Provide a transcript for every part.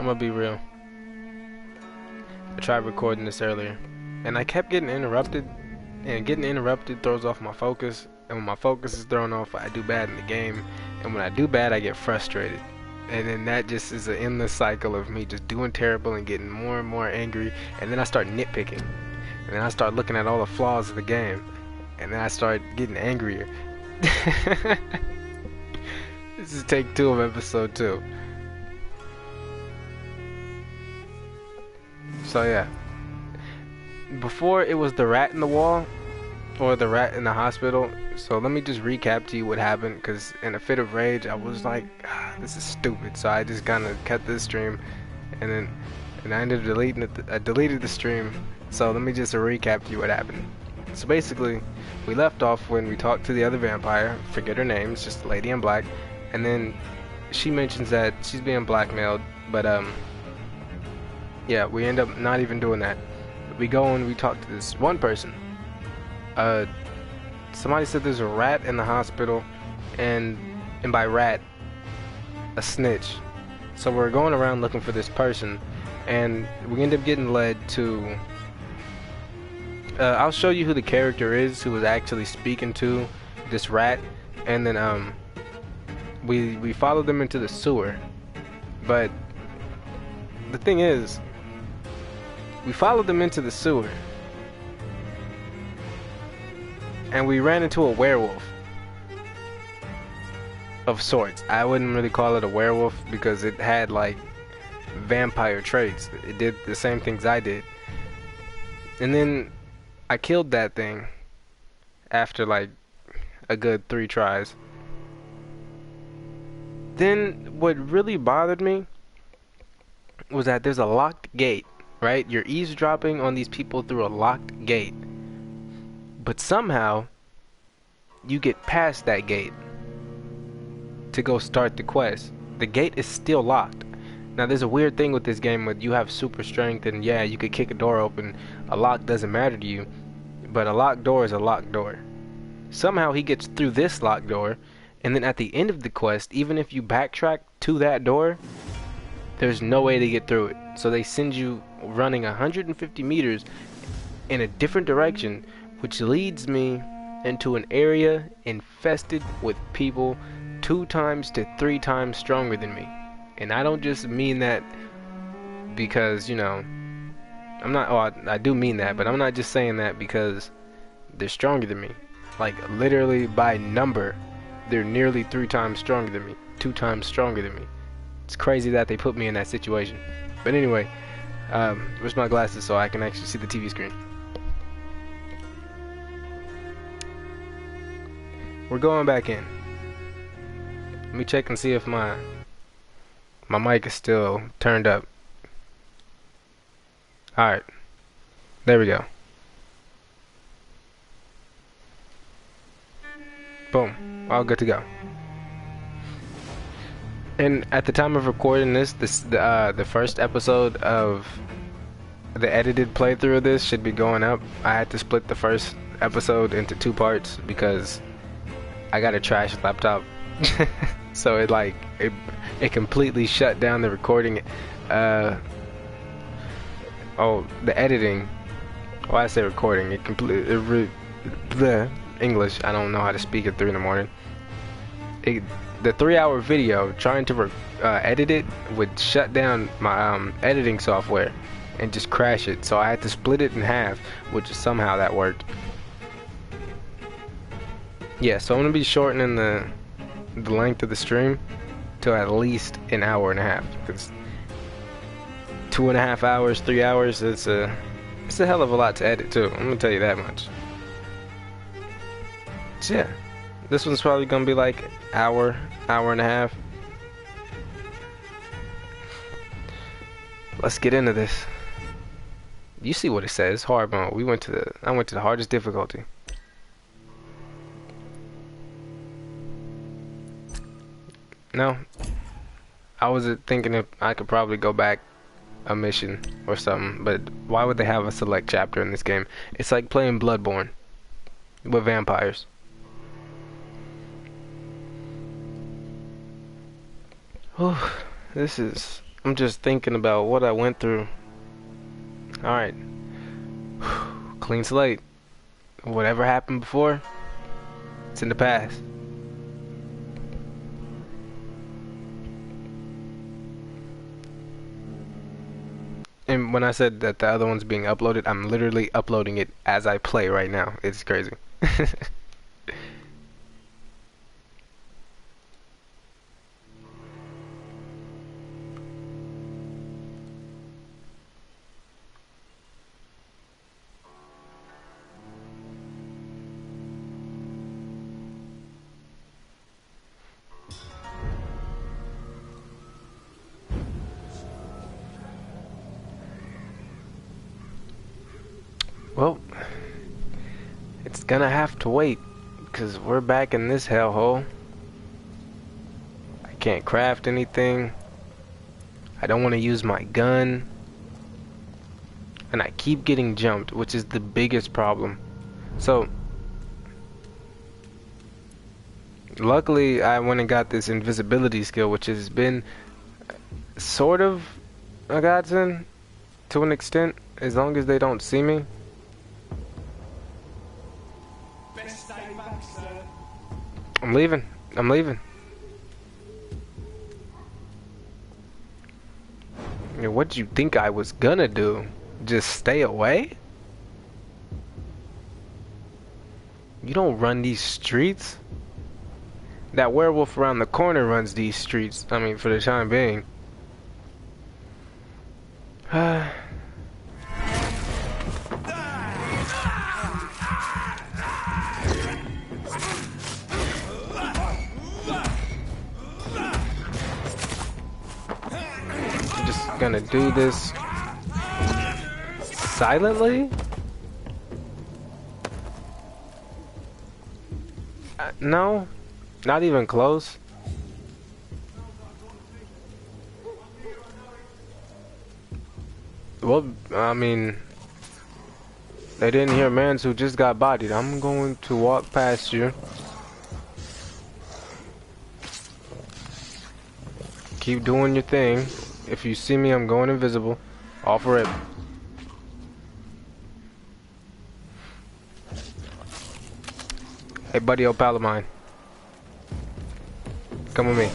gonna be real. I tried recording this earlier, and I kept getting interrupted, and getting interrupted throws off my focus, and when my focus is thrown off, I do bad in the game, and when I do bad, I get frustrated. And then that just is an endless cycle of me just doing terrible and getting more and more angry, and then I start nitpicking. And then I start looking at all the flaws of the game, and then I start getting angrier. This is take 2 of episode 2. So yeah. Before it was the rat in the wall, or the rat in the hospital. So let me just recap to you what happened, because in a fit of rage, I was like, this is stupid. So I just kind of cut this stream, and I ended up deleting it. I deleted the stream. So let me just recap to you what happened. So basically, we left off when we talked to the other vampire. Forget her name. It's just the lady in black. And then she mentions that she's being blackmailed. But yeah, we end up not even doing that. We go and we talk to this one person. Somebody said there's a rat in the hospital, and by rat, a snitch. So we're going around looking for this person, and we end up getting led to. I'll show you who the character is who was actually speaking to this rat, and then we followed them into the sewer. But the thing is, we followed them into the sewer, and we ran into a werewolf of sorts. I wouldn't really call it a werewolf because it had like vampire traits. It did the same things I did. And then I killed that thing after like a good 3 tries. Then what really bothered me was that there's a locked gate, right? You're eavesdropping on these people through a locked gate. But somehow, you get past that gate to go start the quest. The gate is still locked. Now, there's a weird thing with this game where you have super strength, and yeah, you could kick a door open. A lock doesn't matter to you, but a locked door is a locked door. Somehow, he gets through this locked door, and then at the end of the quest, even if you backtrack to that door, there's no way to get through it. So they send you running 150 meters in a different direction, which leads me into an area infested with people 2 times to 3 times stronger than me. And I don't just mean that because, you know, I do mean that, but I'm not just saying that because they're stronger than me. Like, literally by number, they're nearly 3 times stronger than me, 2 times stronger than me. It's crazy that they put me in that situation. But anyway, where's my glasses so I can actually see the TV screen? We're going back in. Let me check and see if my mic is still turned up. Alright. There we go. Boom. All good to go. And at the time of recording the first episode of the edited playthrough of this should be going up. I had to split the first episode into 2 parts because I got a trash laptop. So it completely shut down the recording. The editing. Why I say recording? The English. I don't know how to speak at 3 in the morning. The 3-hour video, trying to edit it, would shut down my editing software and just crash it. So I had to split it in half, which somehow that worked. Yeah, so I'm gonna be shortening the length of the stream to at least an hour and a half, because 2.5 hours, 3 hours, it's a hell of a lot to edit too. I'm gonna tell you that much. So yeah, this one's probably gonna be like hour and a half. Let's get into this. You see what it says, hard mode. I went to the hardest difficulty. No, I was thinking if I could probably go back a mission or something, but why would they have a select chapter in this game? It's like playing Bloodborne with vampires. Whew, this is I'm just thinking about what I went through. Alright. Clean slate. Whatever happened before, it's in the past. And when I said that the other one's being uploaded, I'm literally uploading it as I play right now. It's crazy. Well, it's gonna have to wait, because we're back in this hellhole. I can't craft anything. I don't want to use my gun. And I keep getting jumped, which is the biggest problem. So, luckily I went and got this invisibility skill, which has been sort of a godsend to an extent, as long as they don't see me. I'm leaving. I'm leaving. What did you think I was gonna do? Just stay away? You don't run these streets. That werewolf around the corner runs these streets. I mean, for the time being. Gonna do this silently? No, not even close. Well, I mean, they didn't hear mans who just got bodied. I'm going to walk past you. Keep doing your thing. If you see me, I'm going invisible. Off rip. Hey, buddy, old pal of mine. Come with me.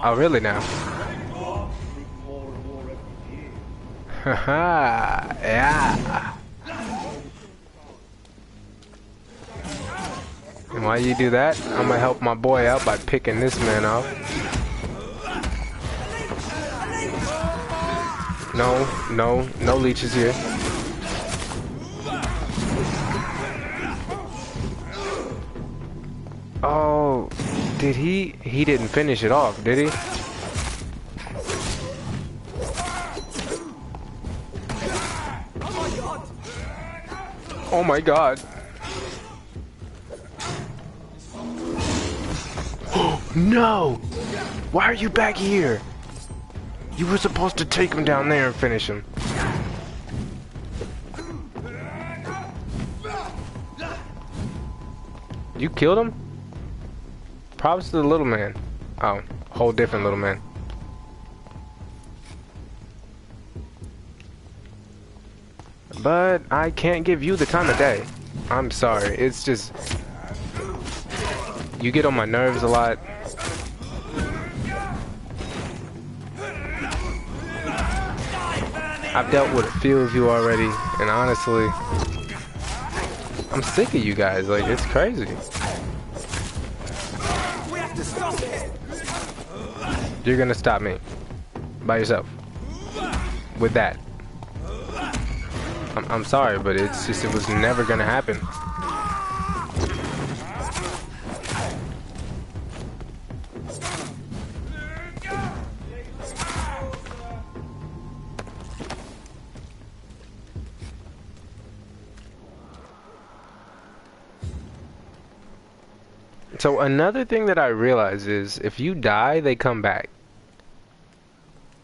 Oh, really now? Haha, yeah. And while you do that, I'm gonna help my boy out by picking this man off. No leeches here. Oh, did he? He didn't finish it off, did he? Oh my god. No! Why are you back here? You were supposed to take him down there and finish him. You killed him? Props to the little man. Oh, whole different little man. But I can't give you the time of day. I'm sorry, it's just... You get on my nerves a lot. I've dealt with a few of you already, and honestly, I'm sick of you guys. Like, it's crazy. You're gonna stop me by yourself with that. I'm sorry, but it's just, it was never gonna happen. So another thing that I realize is if you die, they come back.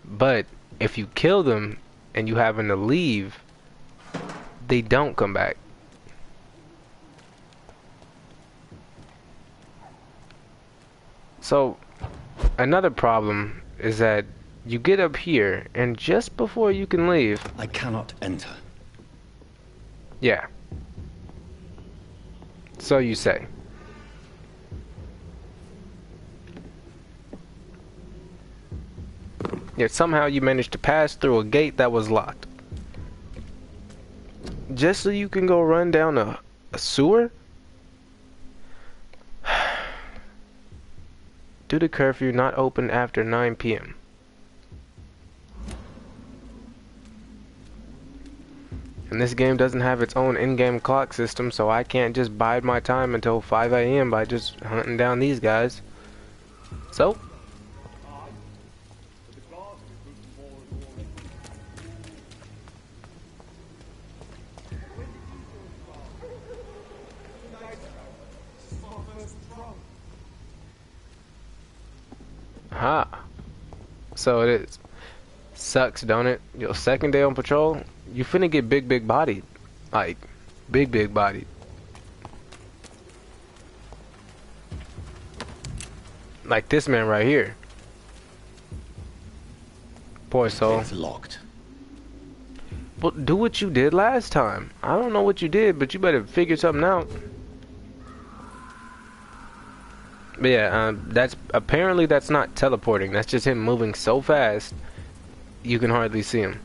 But if you kill them and you happen to leave, they don't come back. So, another problem is that you get up here, and just before you can leave... I cannot enter. Yeah. So you say. Yet somehow you managed to pass through a gate that was locked. Just so you can go run down a sewer? Due to curfew, not open after 9 p.m. And this game doesn't have its own in-game clock system, so I can't just bide my time until 5 a.m. by just hunting down these guys. So, ha. So it is. Sucks, don't it? Your second day on patrol, you finna get big bodied. Like, big bodied. Like this man right here. Poor soul. It's locked. Well, do what you did last time. I don't know what you did, but you better figure something out. But yeah, that's not teleporting. That's just him moving so fast you can hardly see him.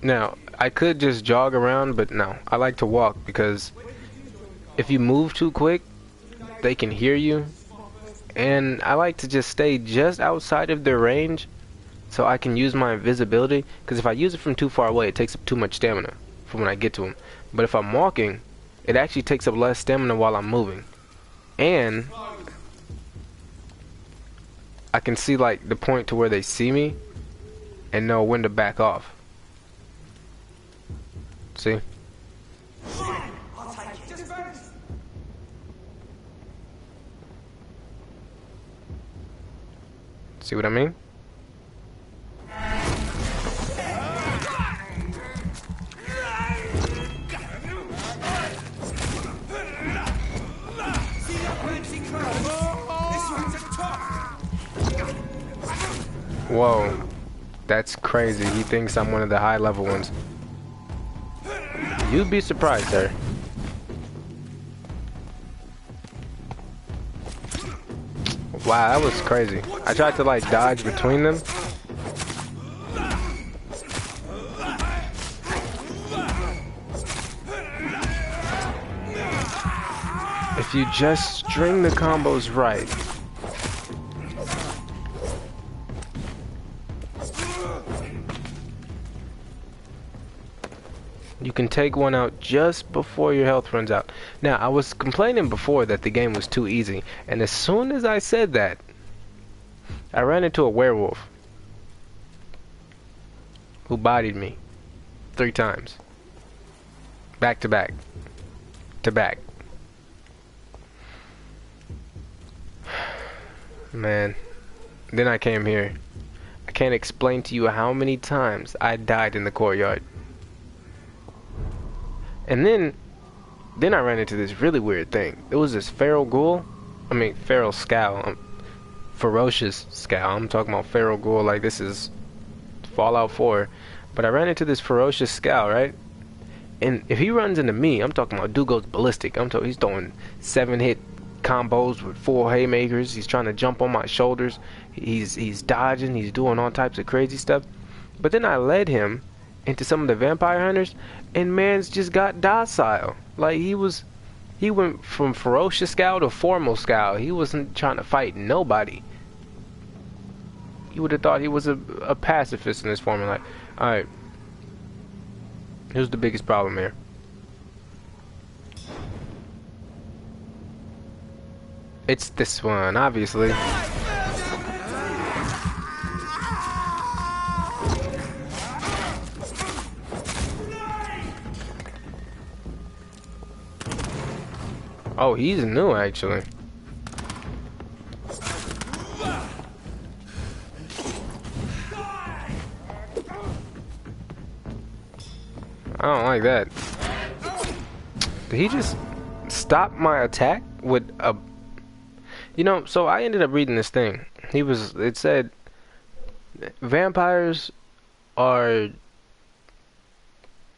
Now, I could just jog around, but no. I like to walk because if you move too quick, they can hear you. And I like to just stay just outside of their range so I can use my invisibility. Because if I use it from too far away, it takes up too much stamina from when I get to them. But if I'm walking, it actually takes up less stamina while I'm moving. And I can see like the point to where they see me and know when to back off. See? See what I mean? Whoa, that's crazy. He thinks I'm one of the high level ones. You'd be surprised, sir. Wow, that was crazy. I tried to like dodge between them. If you just string the combos right. You can take one out just before your health runs out. Now, I was complaining before that the game was too easy, and as soon as I said that, I ran into a werewolf who bodied me 3 times. Back to back. To back. Man. Then I came here. I can't explain to you how many times I died in the courtyard. And then I ran into this really weird thing. It was this feral scowl. Ferocious scowl. I'm talking about feral ghoul like this is Fallout 4. But I ran into this ferocious scowl, right? And if he runs into me, I'm talking about dude goes ballistic. He's throwing 7-hit combos with 4 haymakers. He's trying to jump on my shoulders. He's dodging. He's doing all types of crazy stuff. But then I led him into some of the vampire hunters, and man's just got docile. Like he went from ferocious scowl to formal scowl. He wasn't trying to fight nobody. You would have thought he was a pacifist in this form of life. Alright. Here's the biggest problem here. It's this one, obviously. Oh, he's new actually. I don't like that. Did he just stop my attack with a... You know, so I ended up reading this thing. It said vampires are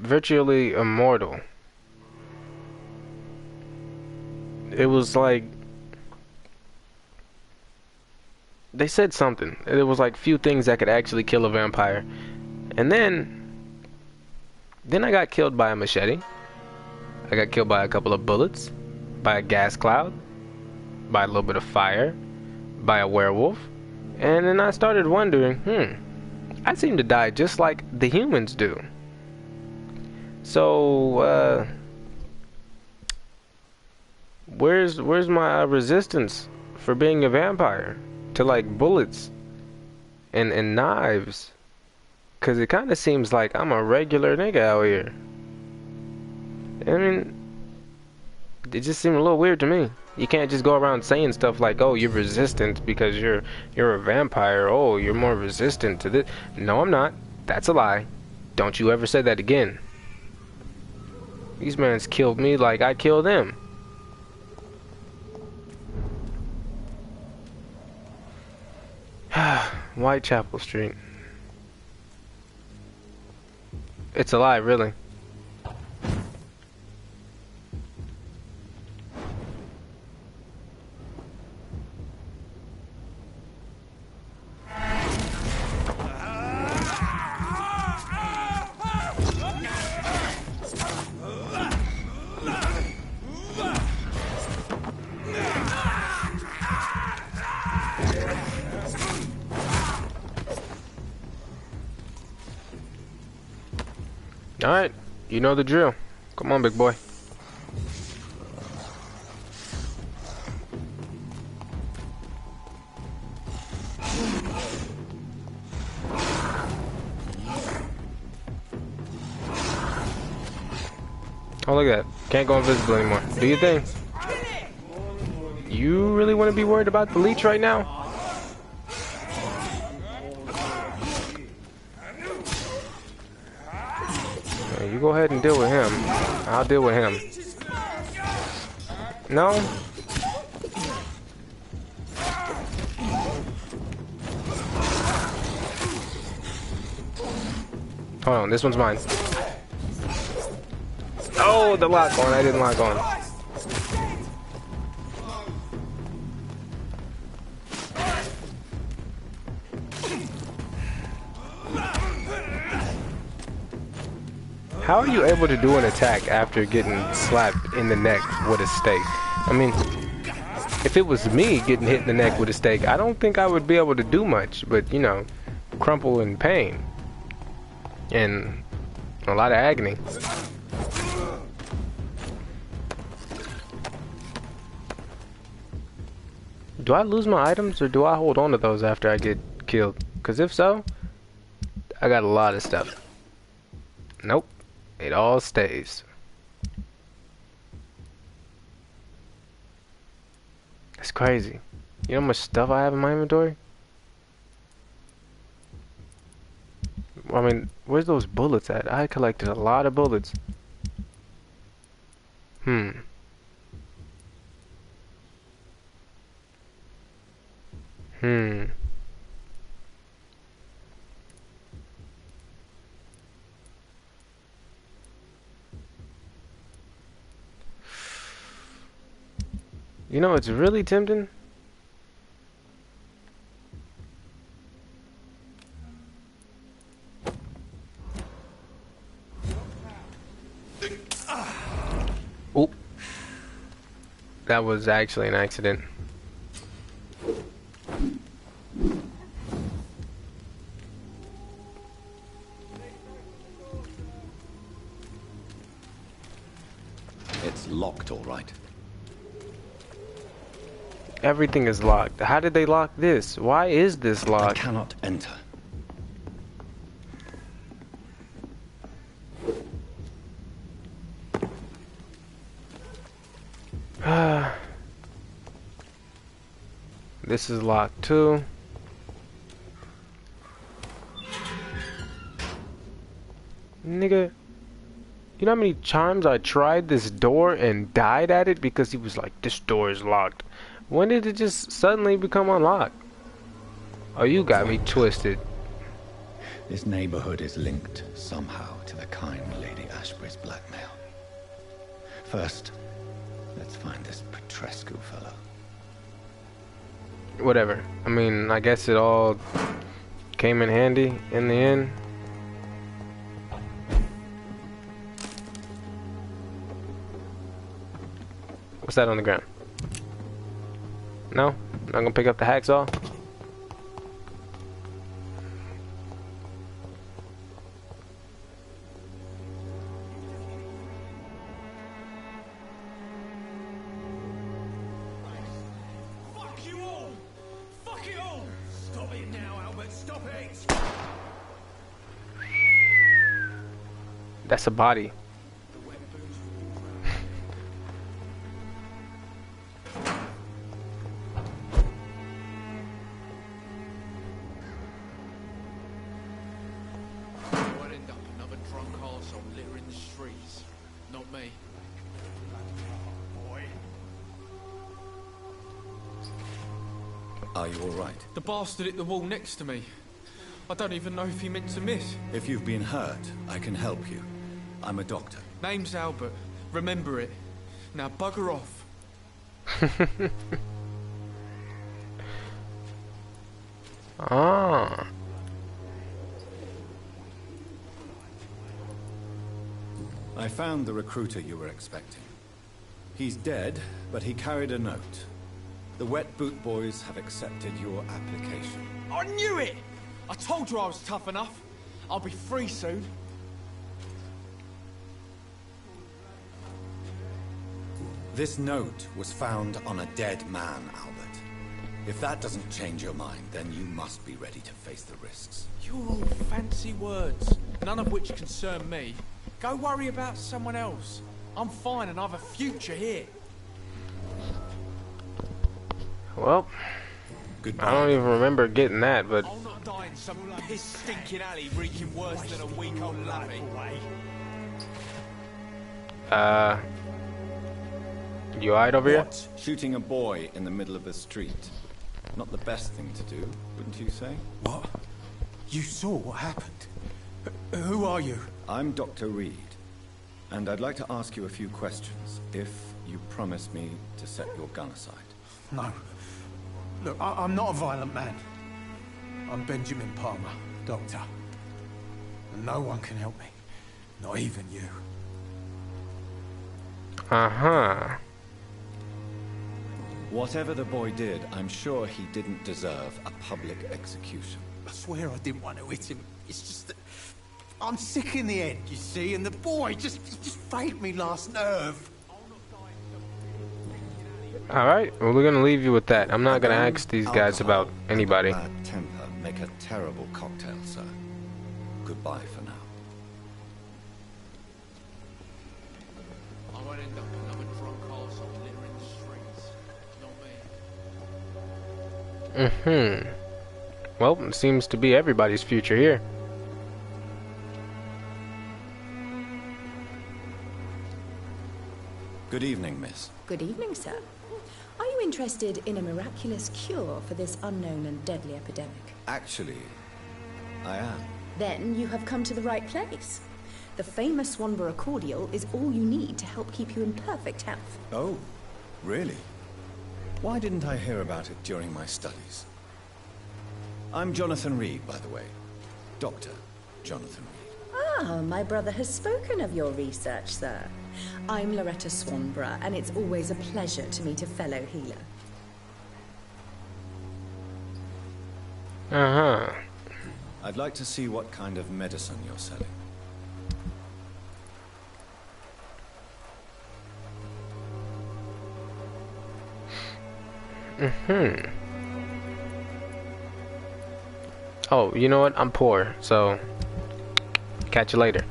virtually immortal. It was like they said something. It was like few things that could actually kill a vampire. And then I got killed by a machete. I got killed by a couple of bullets, by a gas cloud, by a little bit of fire, by a werewolf. And then I started wondering, I seem to die just like the humans do. So, where's my resistance for being a vampire to like bullets and knives? 'Cause it kind of seems like I'm a regular nigga out here. I mean, it just seemed a little weird to me. You can't just go around saying stuff like, "Oh, you're resistant because you're a vampire. Oh, you're more resistant to this." No, I'm not. That's a lie. Don't you ever say that again. These mans killed me like I killed them. Whitechapel Street. It's a lie, really. Alright, you know the drill. Come on, big boy. Oh, look at that. Can't go invisible anymore. Do you think? You really want to be worried about the leech right now? You go ahead and deal with him. I'll deal with him. No? Hold on, this one's mine. Oh, the lock on. I didn't lock on. How are you able to do an attack after getting slapped in the neck with a stake? I mean, if it was me getting hit in the neck with a stake, I don't think I would be able to do much, but, you know, crumple in pain. And a lot of agony. Do I lose my items or do I hold on to those after I get killed? Because if so, I got a lot of stuff. Nope. It all stays. That's crazy. You know how much stuff I have in my inventory? I mean, where's those bullets at? I collected a lot of bullets. You know, it's really tempting. Oop. That was actually an accident. It's locked, all right. Everything is locked. How did they lock this? Why is this locked? I cannot enter. This is locked too. Nigga. You know how many times I tried this door and died at it because he was like, this door is locked. When did it just suddenly become unlocked? Oh, you got me twisted. This neighborhood is linked somehow to the kind Lady Ashbury's blackmail. First, let's find this Petrescu fellow. Whatever. I mean, I guess it all came in handy in the end. What's that on the ground? No? Not gonna pick up the hacksaw? Fuck you all! Fuck it all! Stop it now, Albert, stop it! That's a body. Are you all right? The bastard hit the wall next to me. I don't even know if he meant to miss. If you've been hurt, I can help you. I'm a doctor. Name's Albert. Remember it. Now bugger off. Ah. I found the recruiter you were expecting. He's dead, but he carried a note. The Wet Boot Boys have accepted your application. I knew it! I told you I was tough enough. I'll be free soon. This note was found on a dead man, Albert. If that doesn't change your mind, then you must be ready to face the risks. You're all fancy words, none of which concern me. Go worry about someone else. I'm fine and I have a future here. Well, Goodbye. I don't even remember getting that, but I'll not die in some piss stinking alley reeking worse than a week old lavvy. you alright over here? What? Shooting a boy in the middle of the street. Not the best thing to do, wouldn't you say? What? You saw what happened? Who are you? I'm Dr. Reed, and I'd like to ask you a few questions, if you promise me to set your gun aside. No. Look, I'm not a violent man. I'm Benjamin Palmer, doctor. And no one can help me. Not even you. Uh-huh. Whatever the boy did, I'm sure he didn't deserve a public execution. I swear I didn't want to hit him. It's just that I'm sick in the head, you see, and the boy he just failed me last nerve. Alright, well, we're gonna leave you with that. I'm not gonna ask these guys about anybody. Bad temper make a terrible cocktail, sir. Goodbye for now. I won't end up another drunk arsehole littering the streets. Not me. Well, it seems to be everybody's future here. Good evening, miss. Good evening, sir. Are you interested in a miraculous cure for this unknown and deadly epidemic? Actually, I am. Then you have come to the right place. The famous Swanborough cordial is all you need to help keep you in perfect health. Oh, really? Why didn't I hear about it during my studies? I'm Jonathan Reed, by the way. Dr. Jonathan Reed. Ah, my brother has spoken of your research, sir. I'm Loretta Swanborough, and it's always a pleasure to meet a fellow healer. Uh-huh. I'd like to see what kind of medicine you're selling. Oh, you know what? I'm poor, so catch you later.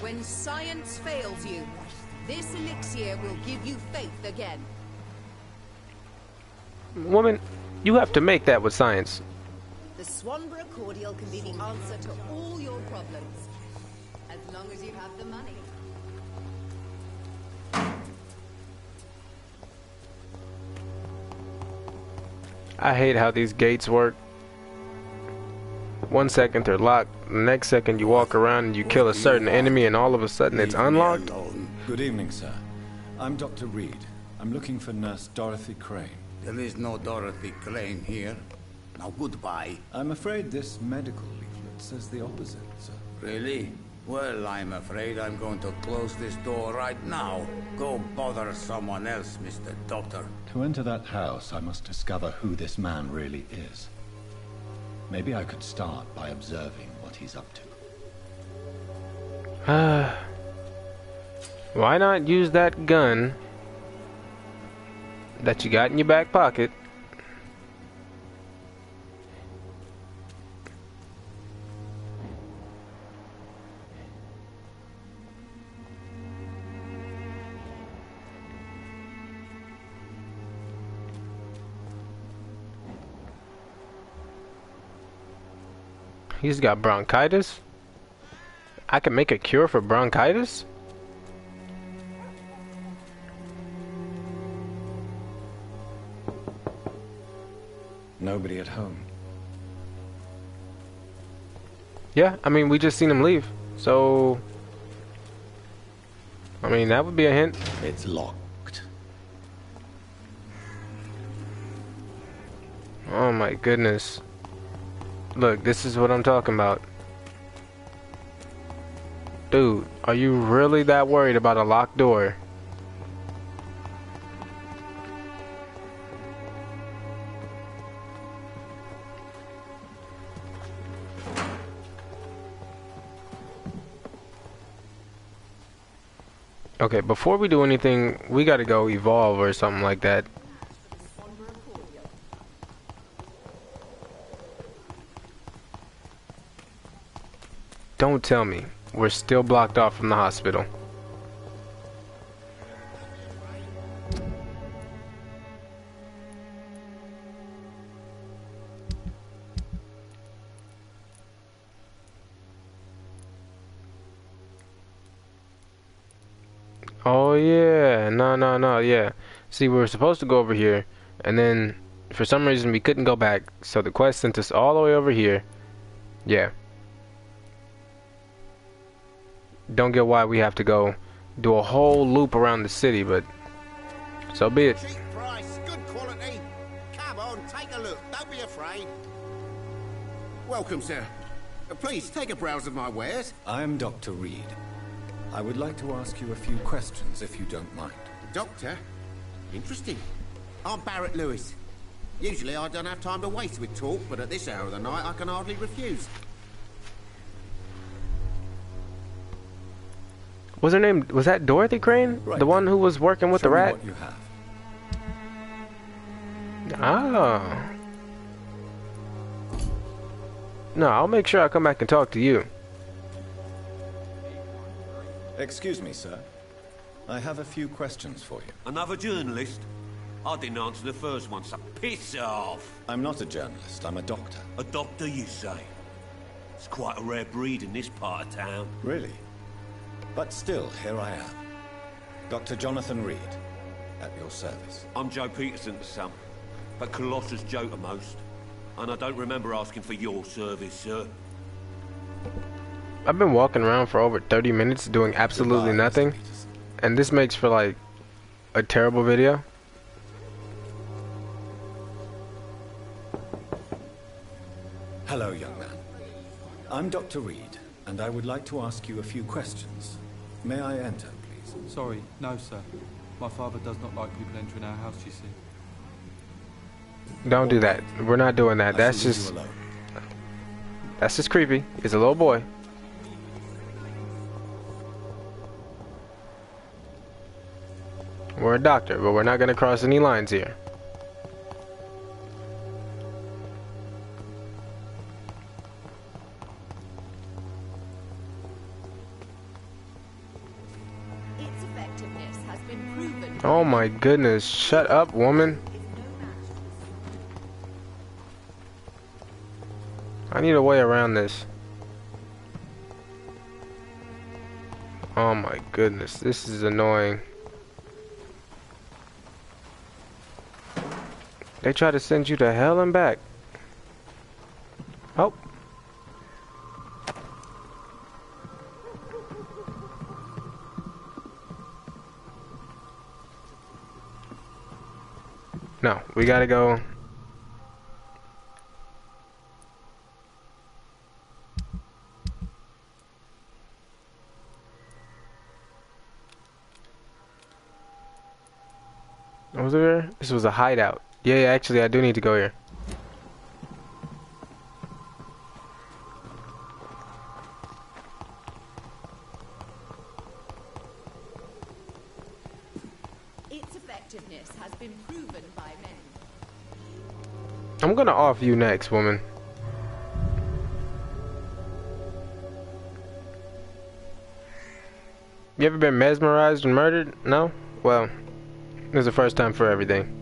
When science fails you, this elixir will give you faith again. Woman, you have to make that with science. The Swanborough cordial can be the answer to all your problems. As long as you have the money. I hate how these gates work. 1 second they're locked, the next second you walk around and you kill a certain enemy and all of a sudden it's unlocked. Good evening, sir. I'm Dr. Reed. I'm looking for Nurse Dorothy Crane. There is no Dorothy Crane here. Now goodbye. I'm afraid this medical leaflet says the opposite, sir. Really? Well, I'm afraid I'm going to close this door right now. Go bother someone else, Mr. Doctor. To enter that house, I must discover who this man really is. Maybe I could start by observing what he's up to. Why not use that gun that you got in your back pocket? He's got bronchitis? I can make a cure for bronchitis? Nobody at home. Yeah, I mean, we just seen him leave. So, I mean, that would be a hint. It's locked. Oh my goodness. Look, this is what I'm talking about. Dude, are you really that worried about a locked door? Okay, before we do anything, we gotta go evolve or something like that. Don't tell me we're still blocked off from the hospital. Oh yeah, no, yeah. See, we were supposed to go over here, and then for some reason we couldn't go back, so the quest sent us all the way over here. Yeah. Don't get why we have to go do a whole loop around the city, but so be it. Cheap price, good quality. Come on, take a look. Don't be afraid. Welcome, sir. Please take a browse of my wares. I'm Dr. Reed. I would like to ask you a few questions, if you don't mind. Doctor? Interesting. I'm Barrett Lewis. Usually I don't have time to waste with talk, but at this hour of the night I can hardly refuse. Was her name, was that Dorothy Crane? Right. The one who was working with Show the me rat? what you have. Ah. No, I'll make sure I come back and talk to you. Excuse me, sir. I have a few questions for you. Another journalist? I didn't answer the first one, so piss off. I'm not a journalist, I'm a doctor. A doctor, you say? It's quite a rare breed in this part of town. Really? But still, here I am. Dr. Jonathan Reed, at your service. I'm Joe Peterson's son, but Colossus Joe to most. And I don't remember asking for your service, sir. I've been walking around for over 30 minutes doing absolutely Goodbye, nothing, Mr. Peterson. and this makes for like a terrible video. Hello, young man. I'm Dr. Reed, and I would like to ask you a few questions. May I enter, please? Sorry, no, sir. My father does not like people entering our house, you see. Don't do that. We're not doing that. I shall leave you alone. That's just creepy. He's a little boy. We're a doctor, but we're not gonna cross any lines here. Its effectiveness has been proven. Oh my goodness. Shut up, woman. I need a way around this. Oh my goodness, this is annoying. They try to send you to hell and back. Oh. No, we gotta go. Was it there? This was a hideout. Yeah, actually, I do need to go here. Its effectiveness has been proven by many. I'm gonna off you next, woman. You ever been mesmerized and murdered? No? Well, there's a first time for everything.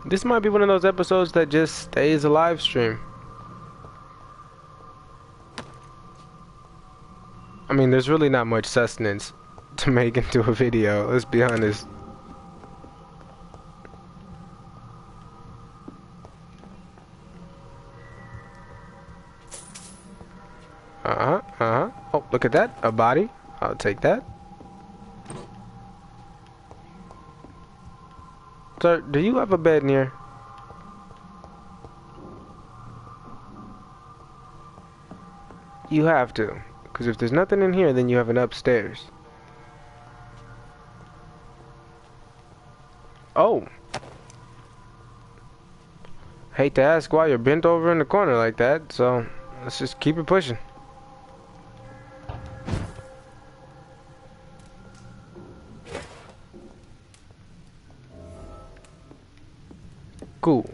This might be one of those episodes that just stays a live stream. I mean, there's really not much sustenance to make into a video, let's be honest. Oh, look at that. A body. I'll take that. Sir, do you have a bed in here? You have to. Because if there's nothing in here, then you have an upstairs. Oh. Hate to ask why you're bent over in the corner like that, so let's just keep it pushing. Cool.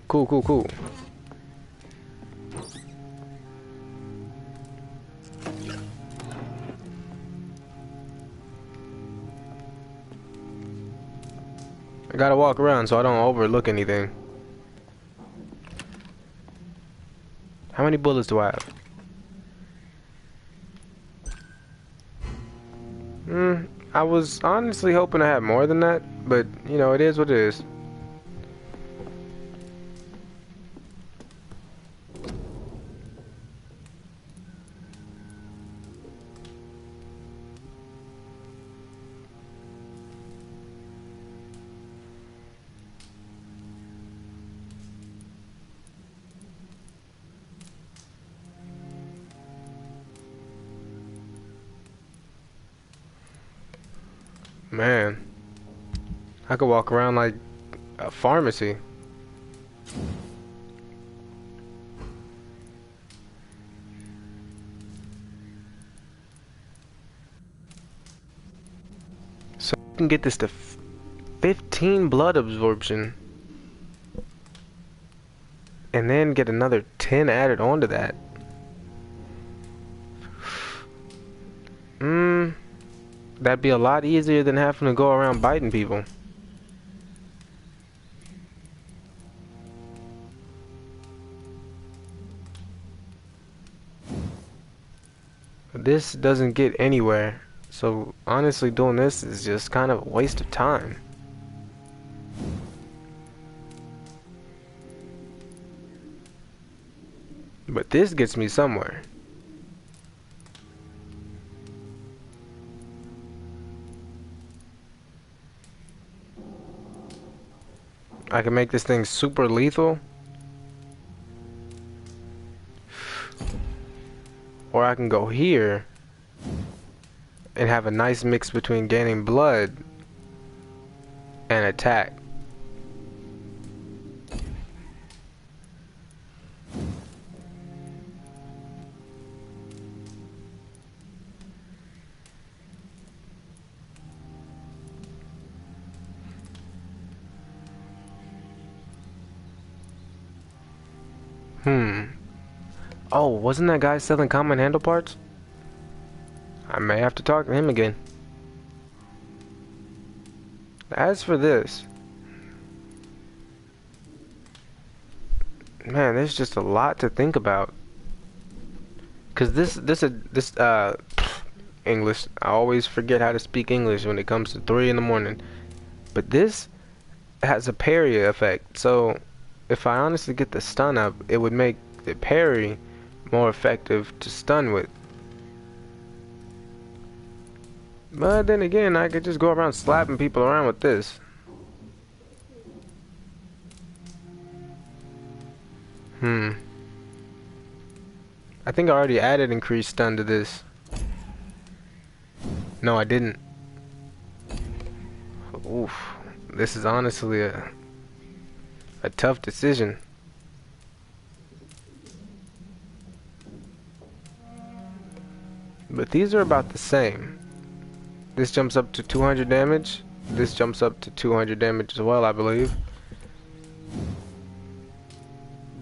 I gotta walk around so I don't overlook anything. How many bullets do I have? I was honestly hoping I had more than that, but you know, it is what it is. Man, I could walk around like a pharmacy. So I can get this to 15 blood absorption. And then get another 10 added onto that. That'd be a lot easier than having to go around biting people. This doesn't get anywhere, so honestly doing this is just kind of a waste of time. But this gets me somewhere. I can make this thing super lethal. Or I can go here and have a nice mix between gaining blood and attack. Oh, wasn't that guy selling common handle parts? I may have to talk to him again. As for this, man, there's just a lot to think about. Cause this English, I always forget how to speak English when it comes to 3 in the morning. But this has a parry effect, so if I honestly get the stun up, it would make the parry more effective to stun with. But then again, I could just go around slapping people around with this. I think I already added increased stun to this. No, I didn't. Oof. This is honestly a tough decision. But these are about the same. This jumps up to 200 damage. This jumps up to 200 damage as well, I believe.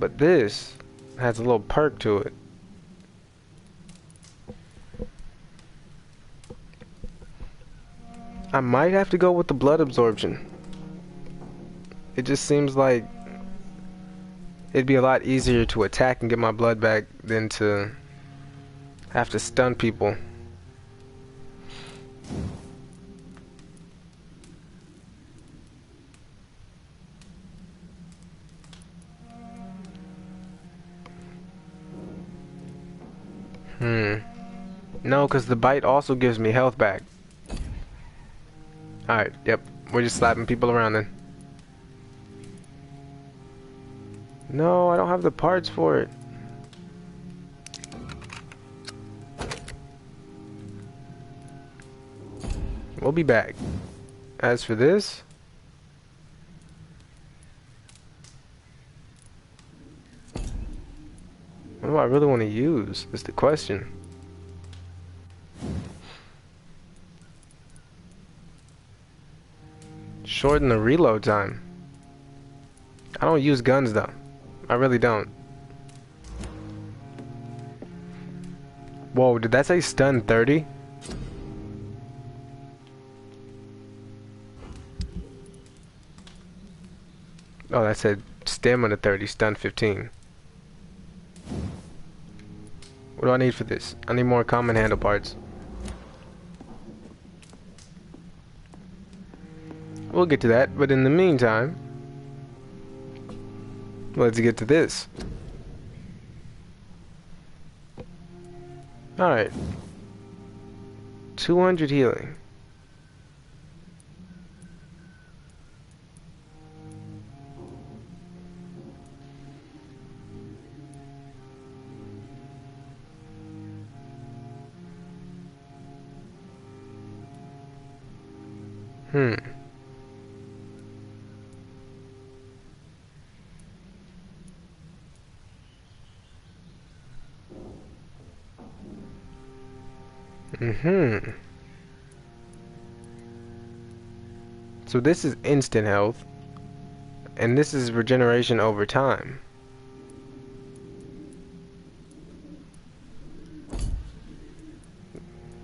But this has a little perk to it. I might have to go with the blood absorption. It just seems like it'd be a lot easier to attack and get my blood back than to have to stun people. No, because the bite also gives me health back. Alright, yep. We're just slapping people around then. No, I don't have the parts for it. We'll be back. As for this, what do I really want to use is the question. Shorten the reload time. I don't use guns though. I really don't. Whoa, did that say stun 30? Oh, that said stamina 30, stun 15. What do I need for this? I need more common handle parts. We'll get to that, but in the meantime, let's get to this. Alright. 200 healing. So this is instant health, and this is regeneration over time.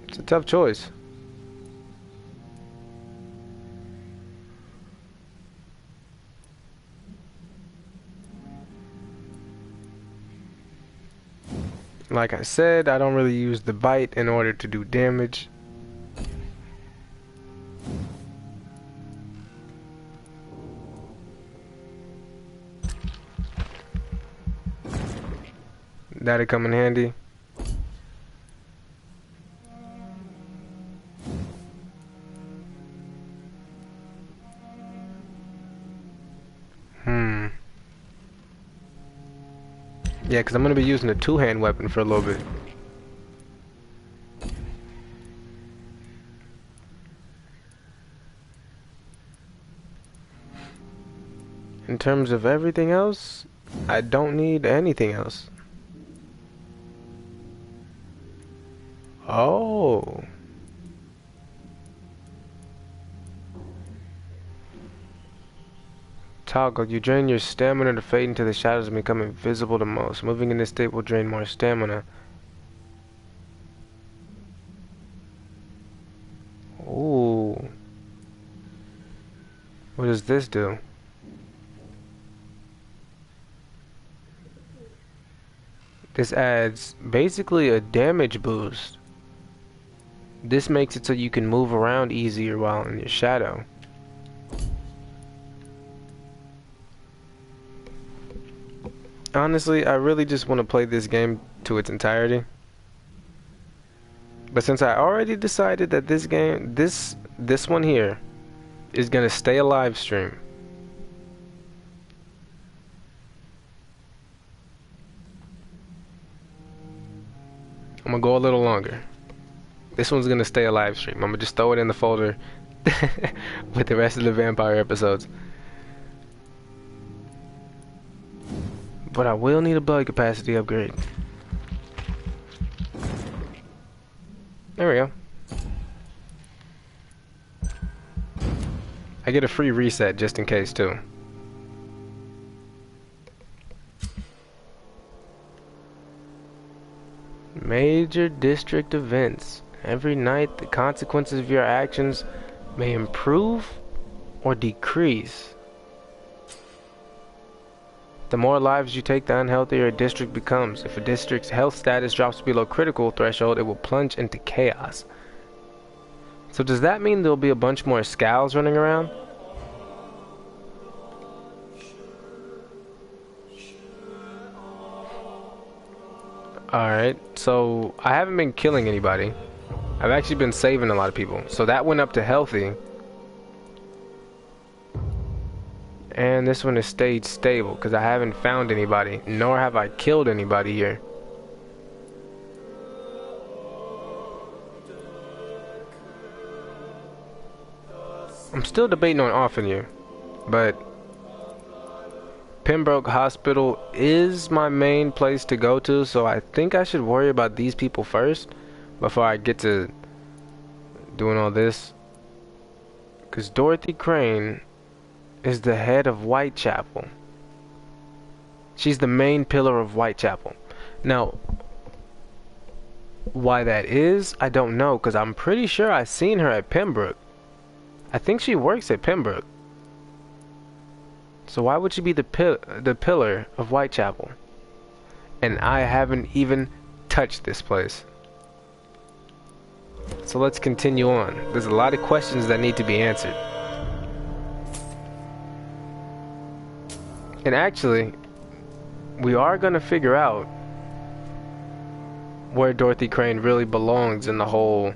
It's a tough choice. Like I said, I don't really use the bite in order to do damage. That'd come in handy. Yeah, because I'm going to be using a two-hand weapon for a little bit. terms of everything else, I don't need anything else. Oh. Toggle. You drain your stamina to fade into the shadows and become invisible to most. Moving in this state will drain more stamina. Ooh. What does this do? This adds basically a damage boost. This makes it so you can move around easier while in your shadow. Honestly, I really just want to play this game to its entirety. But since I already decided that this game, this one here, is gonna stay a live stream. I'm gonna go a little longer. This one's gonna stay a live stream. I'm gonna just throw it in the folder with the rest of the Vampyr episodes. But I will need a blood capacity upgrade. There we go. I get a free reset just in case too. Major district events. Every night the consequences of your actions may improve or decrease. The more lives you take, the unhealthier a district becomes. If a district's health status drops below critical threshold, it will plunge into chaos. So does that mean there'll be a bunch more scowls running around? Alright, so I haven't been killing anybody. I've actually been saving a lot of people. So that went up to healthy. And this one has stayed stable because I haven't found anybody, nor have I killed anybody here. I'm still debating on offing you, but Pembroke Hospital is my main place to go to, so I think I should worry about these people first before I get to doing all this. Because Dorothy Crane is the head of Whitechapel. She's the main pillar of Whitechapel. Now, why that is, I don't know, because I'm pretty sure I've seen her at Pembroke. I think she works at Pembroke. So why would she be the pillar of Whitechapel? And I haven't even touched this place. So let's continue on. There's a lot of questions that need to be answered. And actually, we are going to figure out where Dorothy Crane really belongs in the whole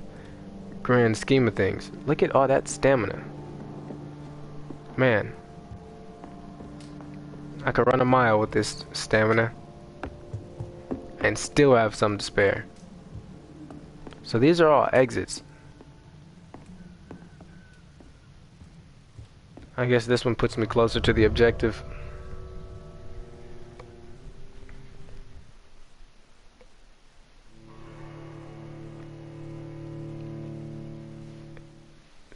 grand scheme of things. Look at all that stamina. Man. I could run a mile with this stamina and still have some to spare. So these are all exits. I guess this one puts me closer to the objective.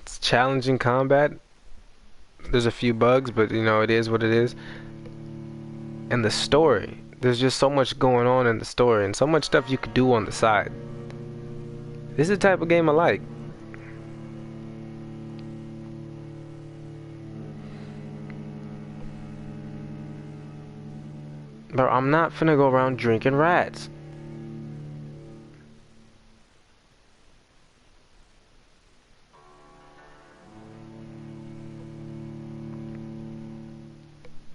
It's challenging combat. There's a few bugs, but you know, it is what it is. And the story, there's just so much going on in the story and so much stuff you could do on the side. This is the type of game I like. But I'm not finna go around drinking rats.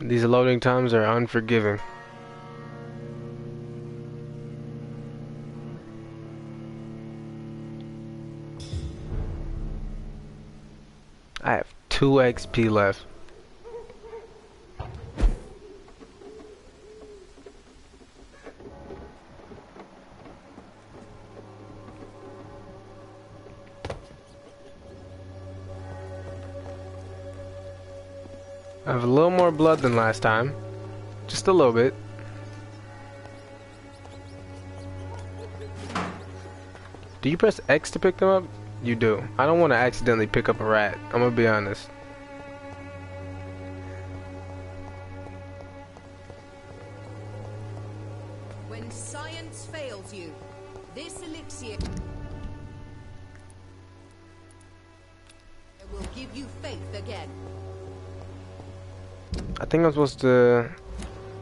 These loading times are unforgiving. I have 2 XP left. I have a little more blood than last time. Just a little bit. Do you press X to pick them up? You do. I don't want to accidentally pick up a rat. I'm gonna be honest. When science fails you, this elixir will give you faith again. I think I'm supposed to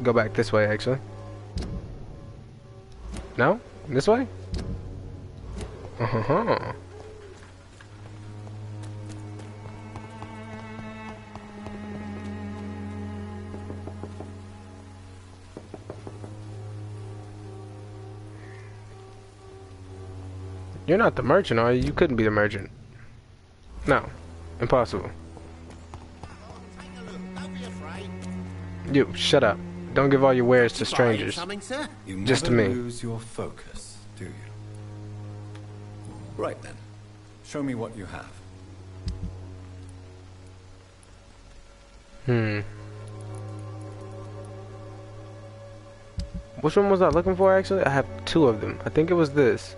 go back this way, actually. No? This way? Uh-huh. You're not the merchant, are you? You couldn't be the merchant. No. Impossible. You, shut up. Don't give all your wares to strangers. You Just to never me. lose your focus, do you? Right then. Show me what you have. Which one was I looking for, actually? I have two of them. I think it was this.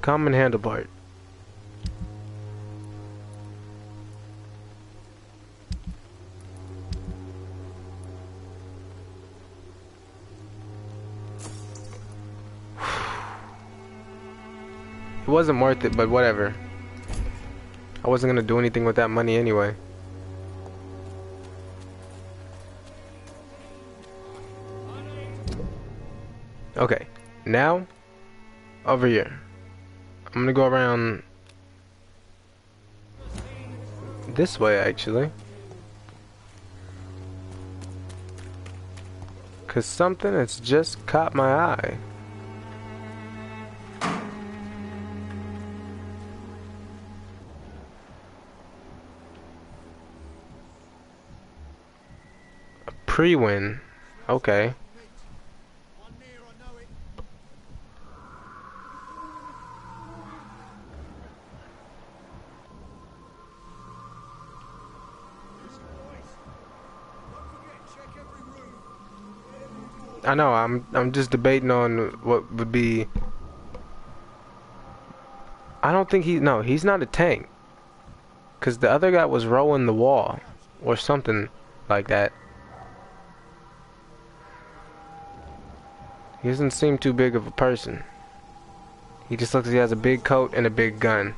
Common handle part. It wasn't worth it, but whatever. I wasn't gonna do anything with that money anyway. Okay, now over here. I'm gonna go around this way, actually, cause something has just caught my eye. A pre-win. Okay. I know, I'm just debating on what would be. I don't think he's not a tank. Cause the other guy was rowing the wall or something like that. He doesn't seem too big of a person. He just looks like he has a big coat and a big gun.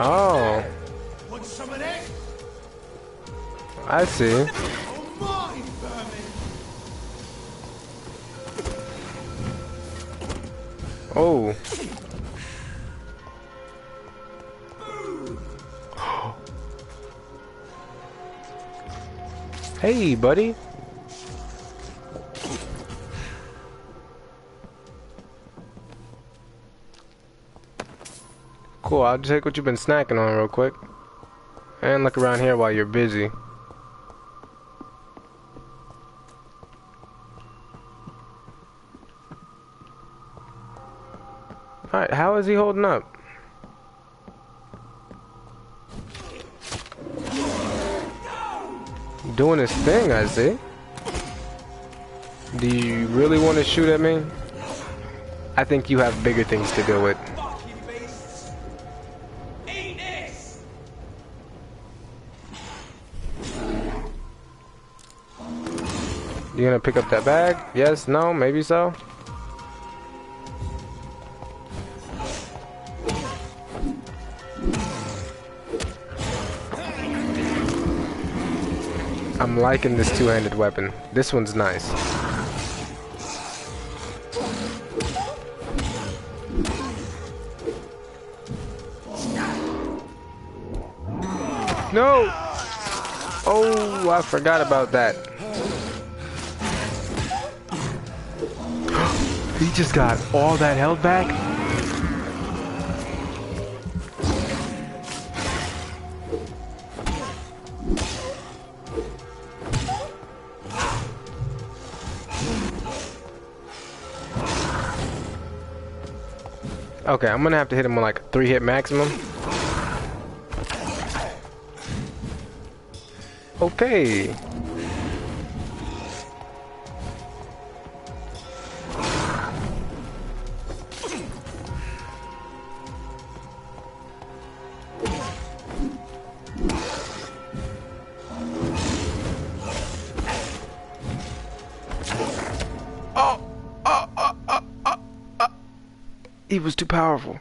Oh, I see. Oh. Hey, buddy. Cool, I'll take what you've been snacking on real quick. And look around here while you're busy. Alright, how is he holding up? Doing his thing, I see. Do you really want to shoot at me? I think you have bigger things to deal with. You gonna pick up that bag? Yes, no, maybe so. I'm liking this two-handed weapon. This one's nice. No! Oh, I forgot about that. He just got all that health back? Okay, I'm gonna have to hit him with like a 3-hit maximum. Okay. He was too powerful.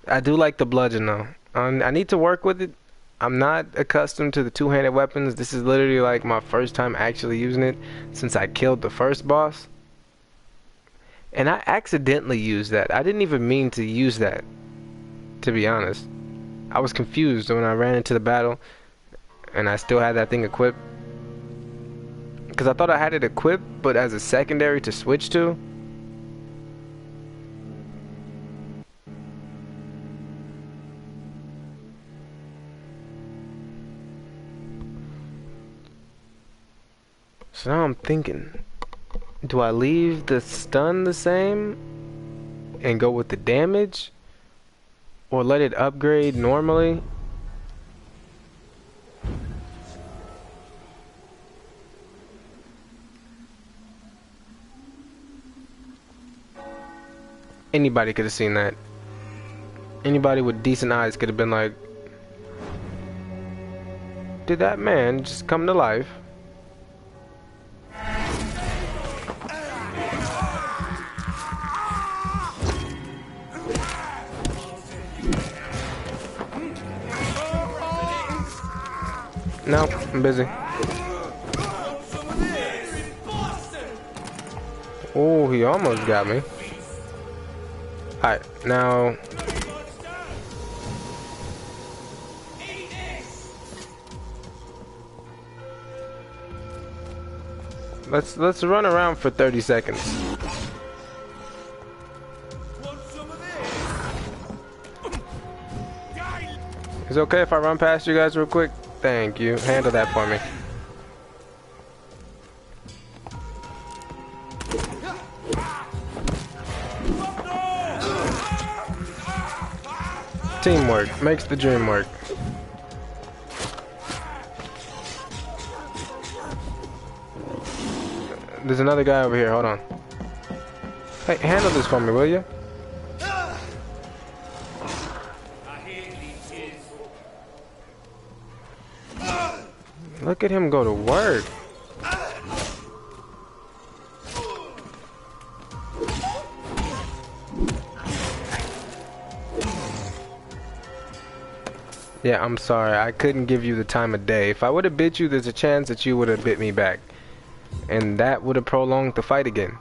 I do like the bludgeon though. I need to work with it. I'm not accustomed to the two-handed weapons. This is literally like my first time actually using it since I killed the first boss. And I accidentally used that. I didn't even mean to use that, to be honest. I was confused when I ran into the battle and I still had that thing equipped. Because I thought I had it equipped, but as a secondary to switch to. So now I'm thinking, do I leave the stun the same and go with the damage? Or let it upgrade normally? Anybody could have seen that. Anybody with decent eyes could have been like, did that man just come to life? No, I'm busy. Oh, he almost got me. Alright, now let's run around for 30 seconds. Is it okay if I run past you guys real quick? Thank you. Handle that for me. Teamwork makes the dream work. There's another guy over here. Hold on. Hey, handle this for me, will you? Look at him go to work. Yeah, I'm sorry. I couldn't give you the time of day. If I would have bit you, there's a chance that you would have bit me back. And that would have prolonged the fight again.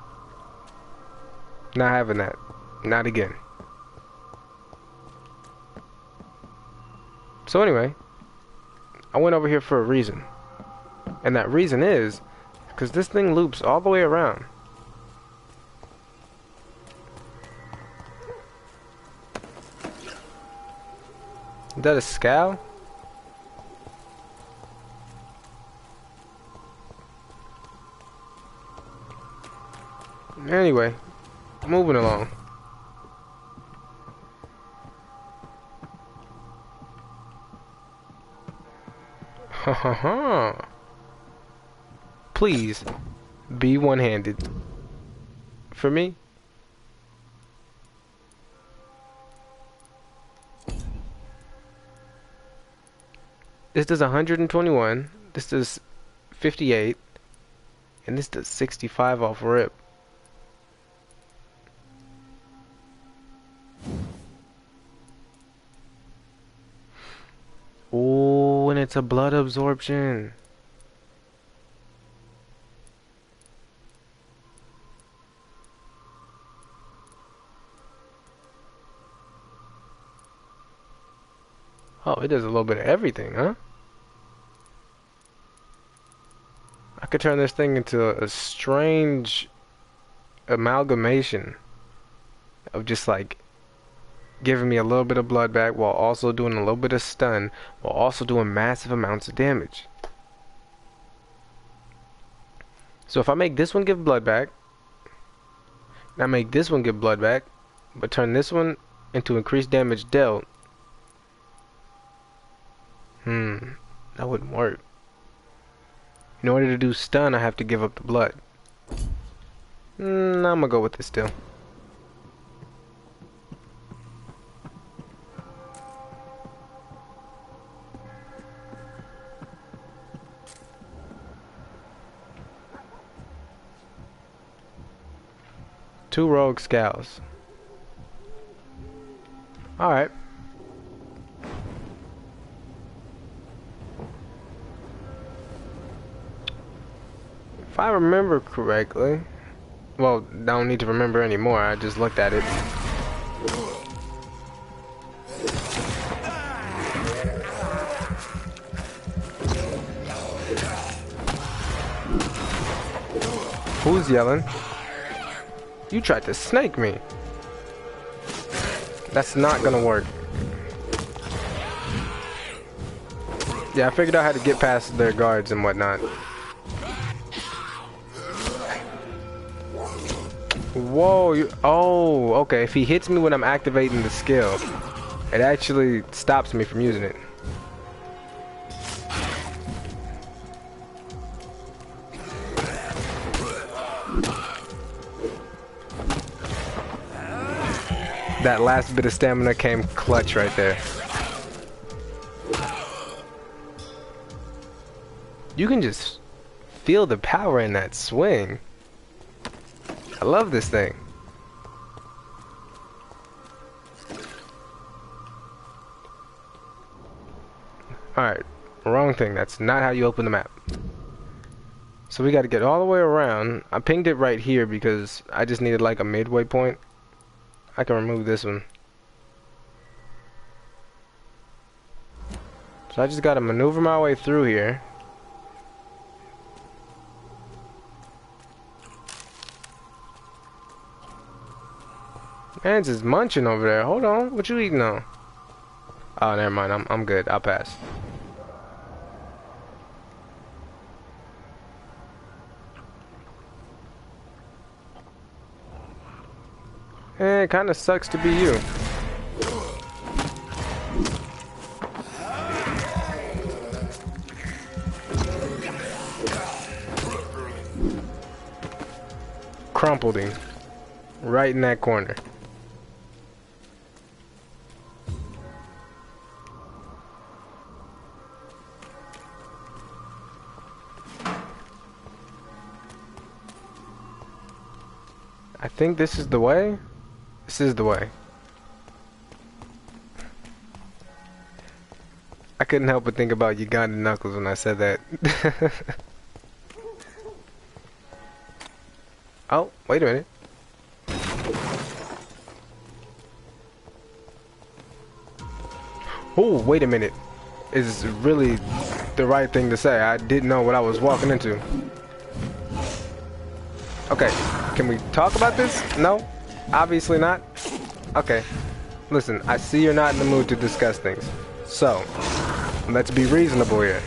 Not having that. Not again. So anyway, I went over here for a reason. And that reason is because this thing loops all the way around. Is that a scow? Anyway, moving along. Ha ha ha. Please be one-handed. For me? This does 121, this does 58, and this does 65 off rip. Oh, and it's a blood absorption. Oh, it does a little bit of everything, huh? I could turn this thing into a strange amalgamation of just like giving me a little bit of blood back while also doing a little bit of stun while also doing massive amounts of damage. So if I make this one give blood back, and I make this one give blood back, but turn this one into increased damage dealt, that wouldn't work. In order to do stun, I have to give up the blood. I'm gonna go with this still. Two rogue scouts. Alright. If I remember correctly, well, I don't need to remember anymore, I just looked at it. Who's yelling? You tried to snake me. That's not gonna work. Yeah, I figured out how to get past their guards and whatnot. Whoa, oh, okay. If he hits me when I'm activating the skill, it actually stops me from using it. That last bit of stamina came clutch right there. You can just feel the power in that swing. I love this thing. Alright, wrong thing. That's not how you open the map. So we got to get all the way around. I pinged it right here because I just needed like a midway point. I can remove this one. So I just got to maneuver my way through here. Man's is munching over there. Hold on. What you eating on? Oh, never mind. I'm good. I'll pass. It kind of sucks to be you. Crumpled him. Right in that corner. I think this is the way. This is the way. I couldn't help but think about Uganda Knuckles when I said that. Oh, wait a minute. Oh, wait a minute. Is really the right thing to say. I didn't know what I was walking into. Okay, can we talk about this? No? Obviously not? Okay. Listen, I see you're not in the mood to discuss things. So, let's be reasonable here.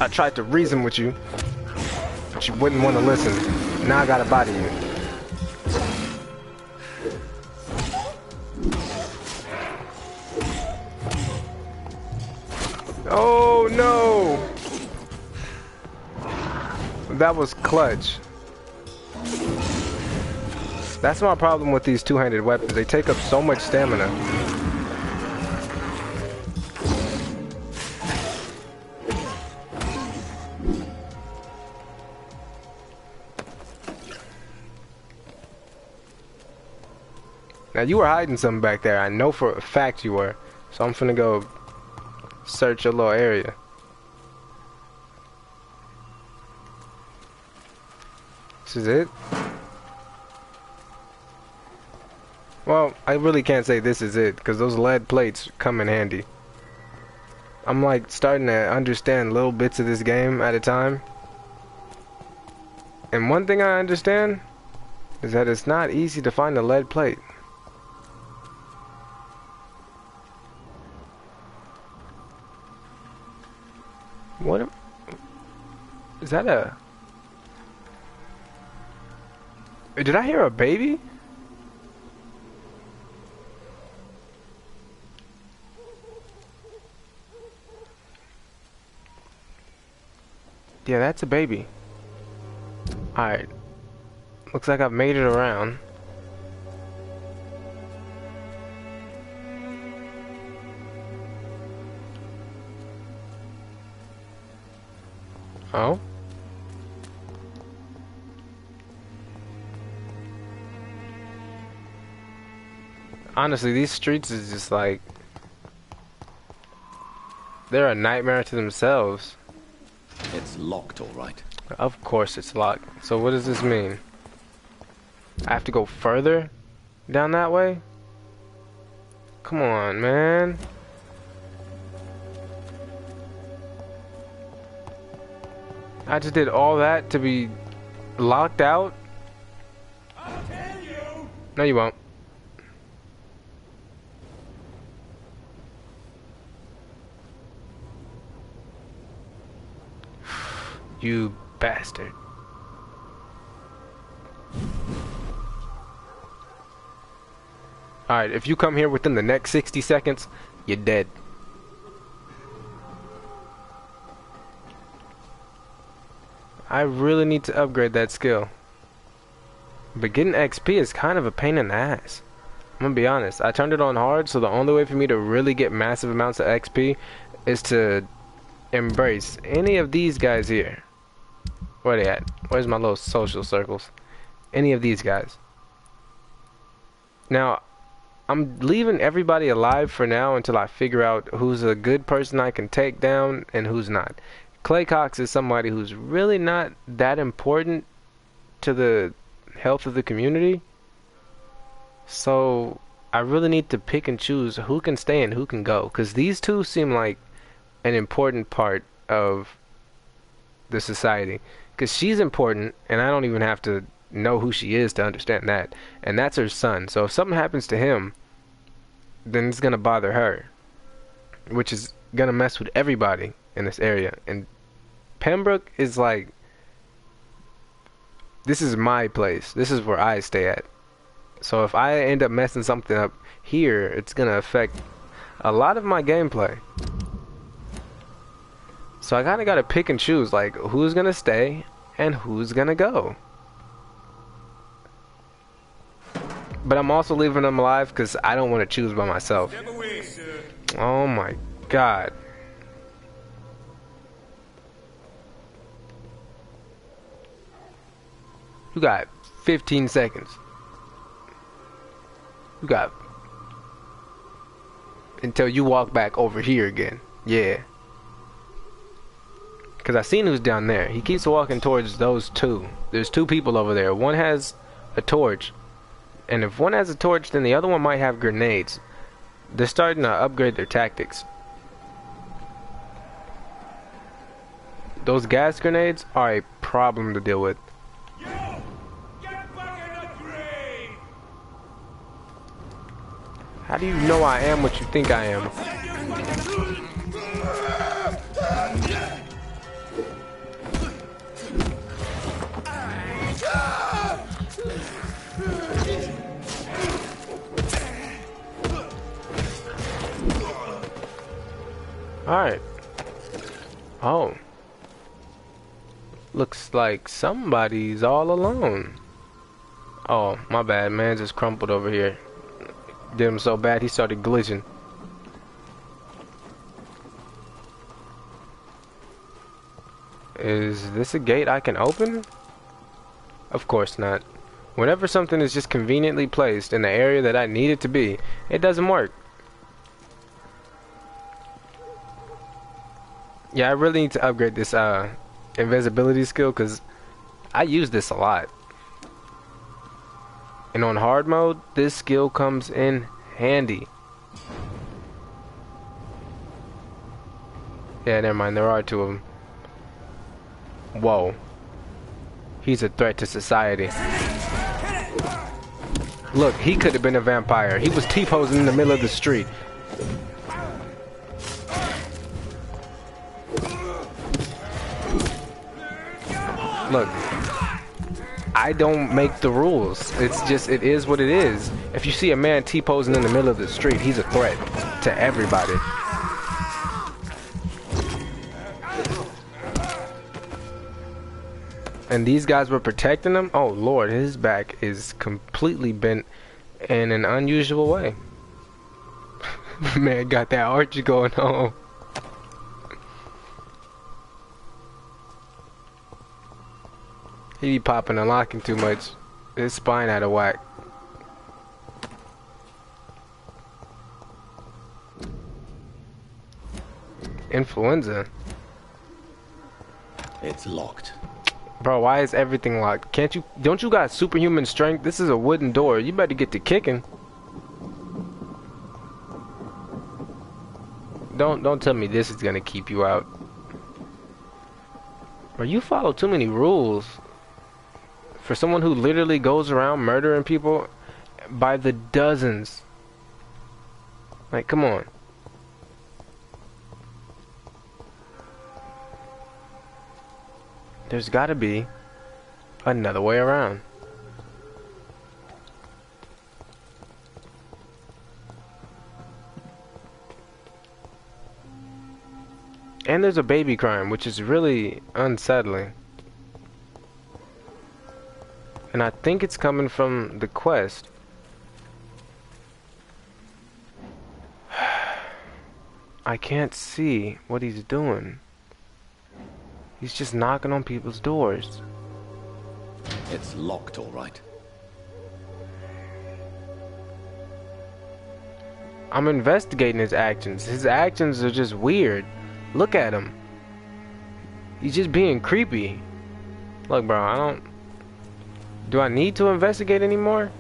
I tried to reason with you, but you wouldn't want to listen. Now I gotta body you. Oh no! That was clutch. That's my problem with these two-handed weapons. They take up so much stamina. Now you were hiding something back there. I know for a fact you were. So I'm finna go search a little area. This is it? Well, I really can't say this is it, because those lead plates come in handy. I'm like starting to understand little bits of this game at a time. And one thing I understand is that it's not easy to find a lead plate. Is that a... Did I hear a baby? Yeah, that's a baby. Alright. Looks like I've made it around. Oh? Honestly, these streets is just like... they're a nightmare to themselves. It's locked, all right. Of course it's locked. So what does this mean? I have to go further down that way? Come on, man. I just did all that to be locked out? I'll tell you. No, you won't. You bastard. Alright, if you come here within the next 60 seconds, you're dead. I really need to upgrade that skill. But getting XP is kind of a pain in the ass. I'm gonna be honest. I turned it on hard, so the only way for me to really get massive amounts of XP is to embrace any of these guys here. Where they at? Where's my little social circles? Any of these guys. Now, I'm leaving everybody alive for now until I figure out who's a good person I can take down and who's not. Clay Cox is somebody who's really not that important to the health of the community. So I really need to pick and choose who can stay and who can go, because these two seem like an important part of the society. Because she's important, and I don't even have to know who she is to understand that. And that's her son. So if something happens to him, then it's going to bother her, which is going to mess with everybody in this area. And Pembroke is like, this is my place. This is where I stay at. So if I end up messing something up here, it's going to affect a lot of my gameplay. So I kind of got to pick and choose, like, who's going to stay and who's going to go. But I'm also leaving them alive because I don't want to choose by myself. Oh my god. You got 15 seconds. You got... until you walk back over here again. Yeah. Because I seen who's down there. He keeps walking towards those two. There's two people over there. One has a torch. And if one has a torch, then the other one might have grenades. They're starting to upgrade their tactics. Those gas grenades are a problem to deal with. Yo! Get back in the grave! How do you know I am what you think I am? Alright. Oh. Looks like somebody's all alone. Oh, my bad. Man just crumpled over here. Did him so bad he started glitching. Is this a gate I can open? Of course not. Whenever something is just conveniently placed in the area that I need it to be, it doesn't work. Yeah, I really need to upgrade this invisibility skill because I use this a lot. And on hard mode, this skill comes in handy. Yeah, never mind, there are two of them. Whoa. He's a threat to society. Look, he could have been a vampire. He was T-posing in the middle of the street. Look, I don't make the rules. It's just, it is what it is. If you see a man T-posing in the middle of the street, he's a threat to everybody. And these guys were protecting him? Oh lord, his back is completely bent in an unusual way. Man got that arch going on. He be popping and locking too much. His spine out of whack. Influenza? It's locked. Bro, why is everything locked? Don't you got superhuman strength? This is a wooden door. You better get to kicking. Don't tell me this is gonna keep you out. Bro, you follow too many rules. For someone who literally goes around murdering people by the dozens. Like, come on. There's gotta be another way around. And there's a baby crying, which is really unsettling. And I think it's coming from the quest. I can't see what he's doing. He's just knocking on people's doors. It's locked, all right. I'm investigating his actions. His actions are just weird. Look at him. He's just being creepy. Look, bro, do I need to investigate anymore?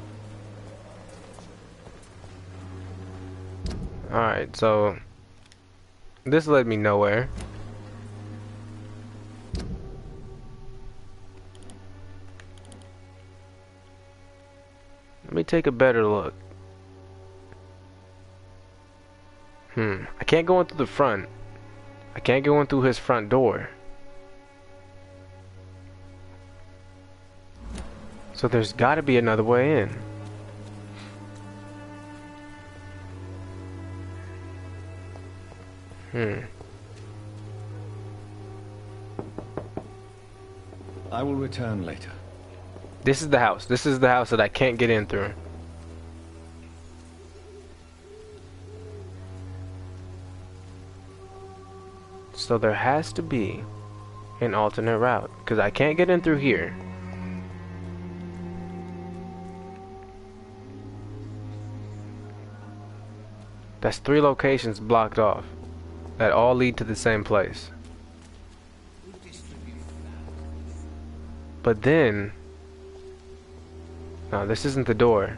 Alright, so this led me nowhere. Let me take a better look. I can't go in through the front. I can't go in through his front door. So there's gotta be another way in. I will return later. This is the house. This is the house that I can't get in through. So there has to be an alternate route, because I can't get in through here. That's 3 locations blocked off that all lead to the same place. But then, no, this isn't the door.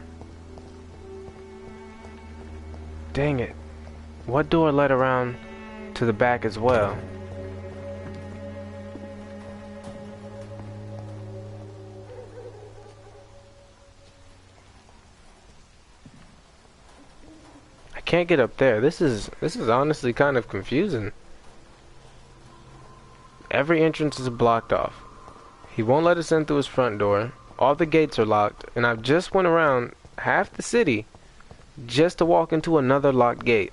Dang it. What door led around to the back as well? I can't get up there. This is honestly kind of confusing. Every entrance is blocked off. He won't let us in through his front door. All the gates are locked, and I've just went around half the city just to walk into another locked gate.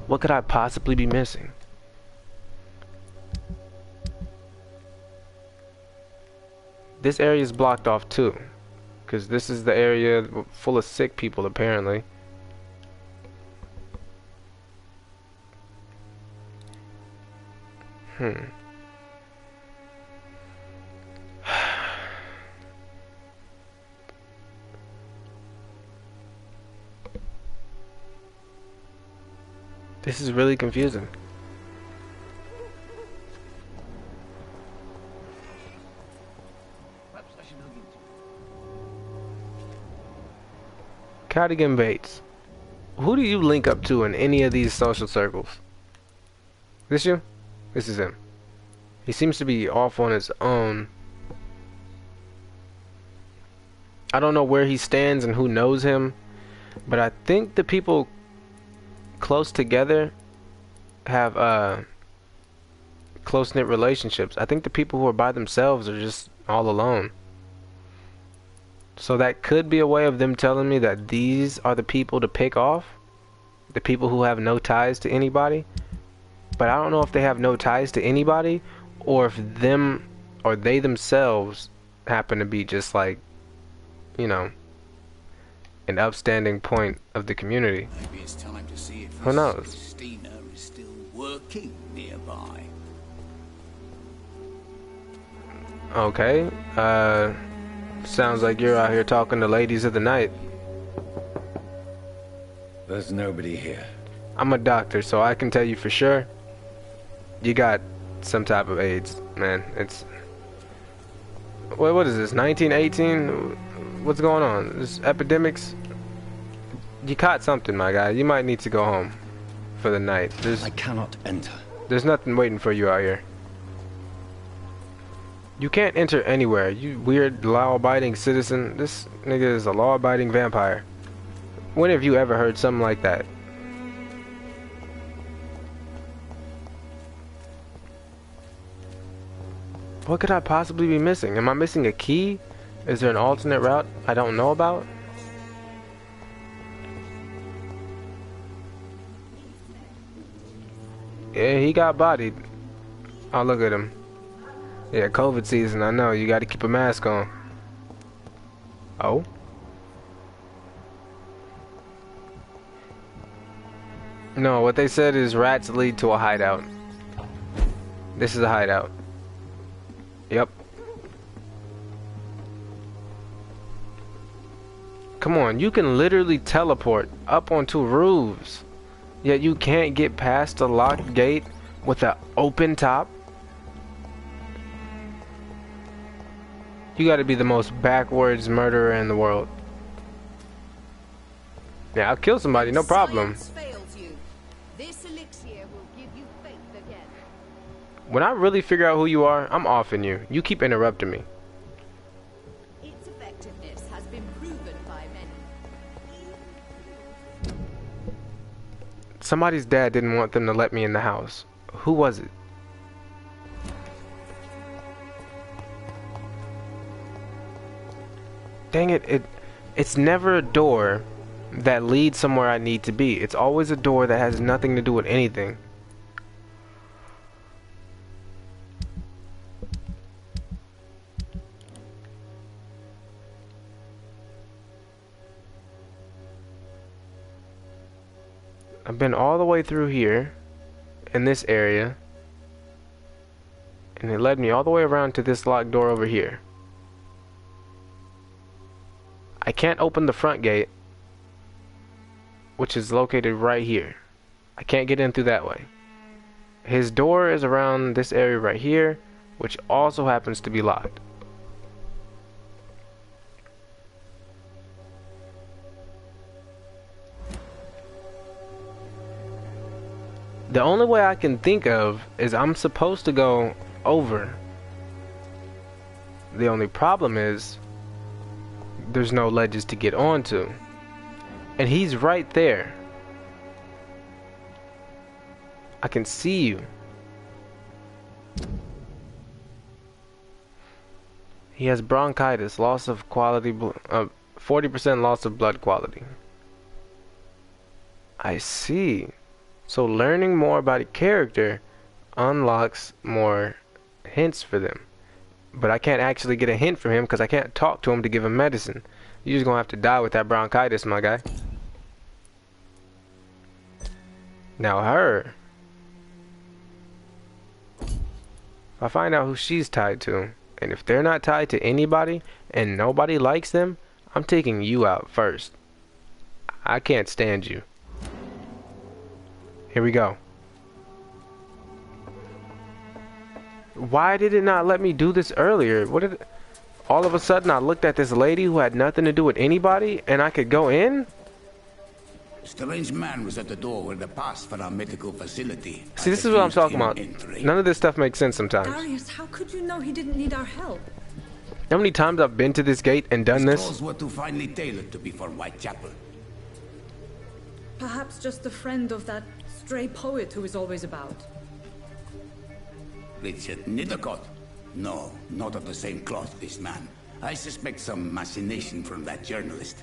What could I possibly be missing? This area is blocked off too, because this is the area full of sick people apparently. This is really confusing. Cardigan Bates. Who do you link up to in any of these social circles? This you? This is him. He seems to be off on his own. I don't know where he stands and who knows him, but I think the people close together have close-knit relationships. I think the people who are by themselves are just all alone. So that could be a way of them telling me that these are the people to pick off, the people who have no ties to anybody. But I don't know if they have no ties to anybody, or if them or they themselves happen to be just like, you know, an upstanding point of the community. Maybe it's time to see if Who knows? Christina is still working nearby. Okay, sounds like you're out here talking to ladies of the night. There's nobody here. I'm a doctor, so I can tell you for sure you got some type of AIDS, man. It's... Wait, what is this, 1918? What's going on? This epidemics? You caught something, my guy. You might need to go home for the night. I cannot enter. There's nothing waiting for you out here. You can't enter anywhere, you weird law-abiding citizen. This nigga is a law-abiding vampire. When have you ever heard something like that? What could I possibly be missing? Am I missing a key? Is there an alternate route I don't know about? Yeah, he got bodied. Oh, look at him. Yeah, COVID season, I know. You gotta keep a mask on. Oh? No, what they said is rats lead to a hideout. This is a hideout. Yep. Come on, you can literally teleport up onto roofs. Yet you can't get past a locked gate with an open top? You gotta be the most backwards murderer in the world. Yeah, I'll kill somebody, no problem. This elixir will give you faith again. When I really figure out who you are, I'm offing you. You keep interrupting me. Its effectiveness has been proven by many. Somebody's dad didn't want them to let me in the house. Who was it? Dang it, it's never a door that leads somewhere I need to be. It's always a door that has nothing to do with anything. I've been all the way through here in this area, and it led me all the way around to this locked door over here. I can't open the front gate, which is located right here. I can't get in through that way. His door is around this area right here, which also happens to be locked. The only way I can think of is I'm supposed to go over. The only problem is there's no ledges to get onto. And he's right there. I can see you. He has bronchitis, loss of quality, 40% loss of blood quality. I see. So learning more about a character unlocks more hints for them. But I can't actually get a hint from him because I can't talk to him to give him medicine. You're just gonna have to die with that bronchitis, my guy. Now her. If I find out who she's tied to, and if they're not tied to anybody and nobody likes them, I'm taking you out first. I can't stand you. Here we go. Why did it not let me do this earlier? What did... All of a sudden I looked at this lady who had nothing to do with anybody and I could go in? Strange man was at the door with a pass for our medical facility. See, this is what I'm talking about. None of this stuff makes sense sometimes. Darius, how could you know he didn't need our help? How many times I've been to this gate and done this? Clothes were too finely tailored to be for Whitechapel. Perhaps just a friend of that stray poet who is always about. Richard Nithercott? No, not of the same cloth, this man. I suspect some machination from that journalist.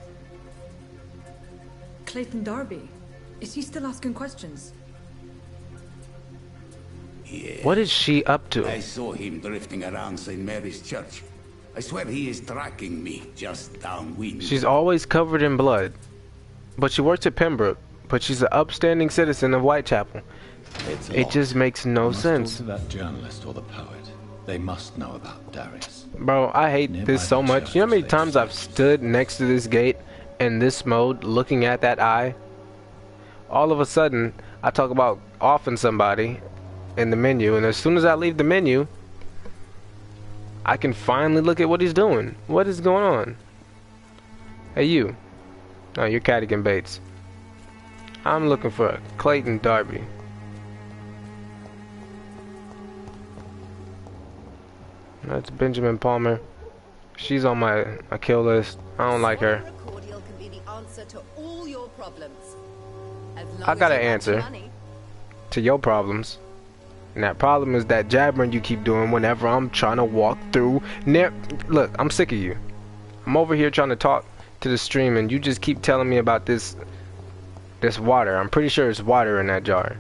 Clayton Darby. Is he still asking questions? Yeah. What is she up to? I saw him drifting around St. Mary's Church. I swear he is tracking me just downwind. She's always covered in blood. But she works at Pembroke. But she's an upstanding citizen of Whitechapel. It just makes no sense. Talk to that journalist or the poet. They must know about Darius. Bro, I hate this so much. You know how many times I've stood next to this gate in this mode, looking at that eye? All of a sudden, I talk about offing somebody in the menu, and as soon as I leave the menu, I can finally look at what he's doing. What is going on? Hey, you. Oh, you're Cadigan Bates. I'm looking for Clayton Darby. That's Benjamin Palmer. She's on my kill list. I don't like her. I got an answer to your problems. And that problem is that jabbering you keep doing whenever I'm trying to walk through. Look, I'm sick of you. I'm over here trying to talk to the stream and you just keep telling me about this water. I'm pretty sure it's water in that jar.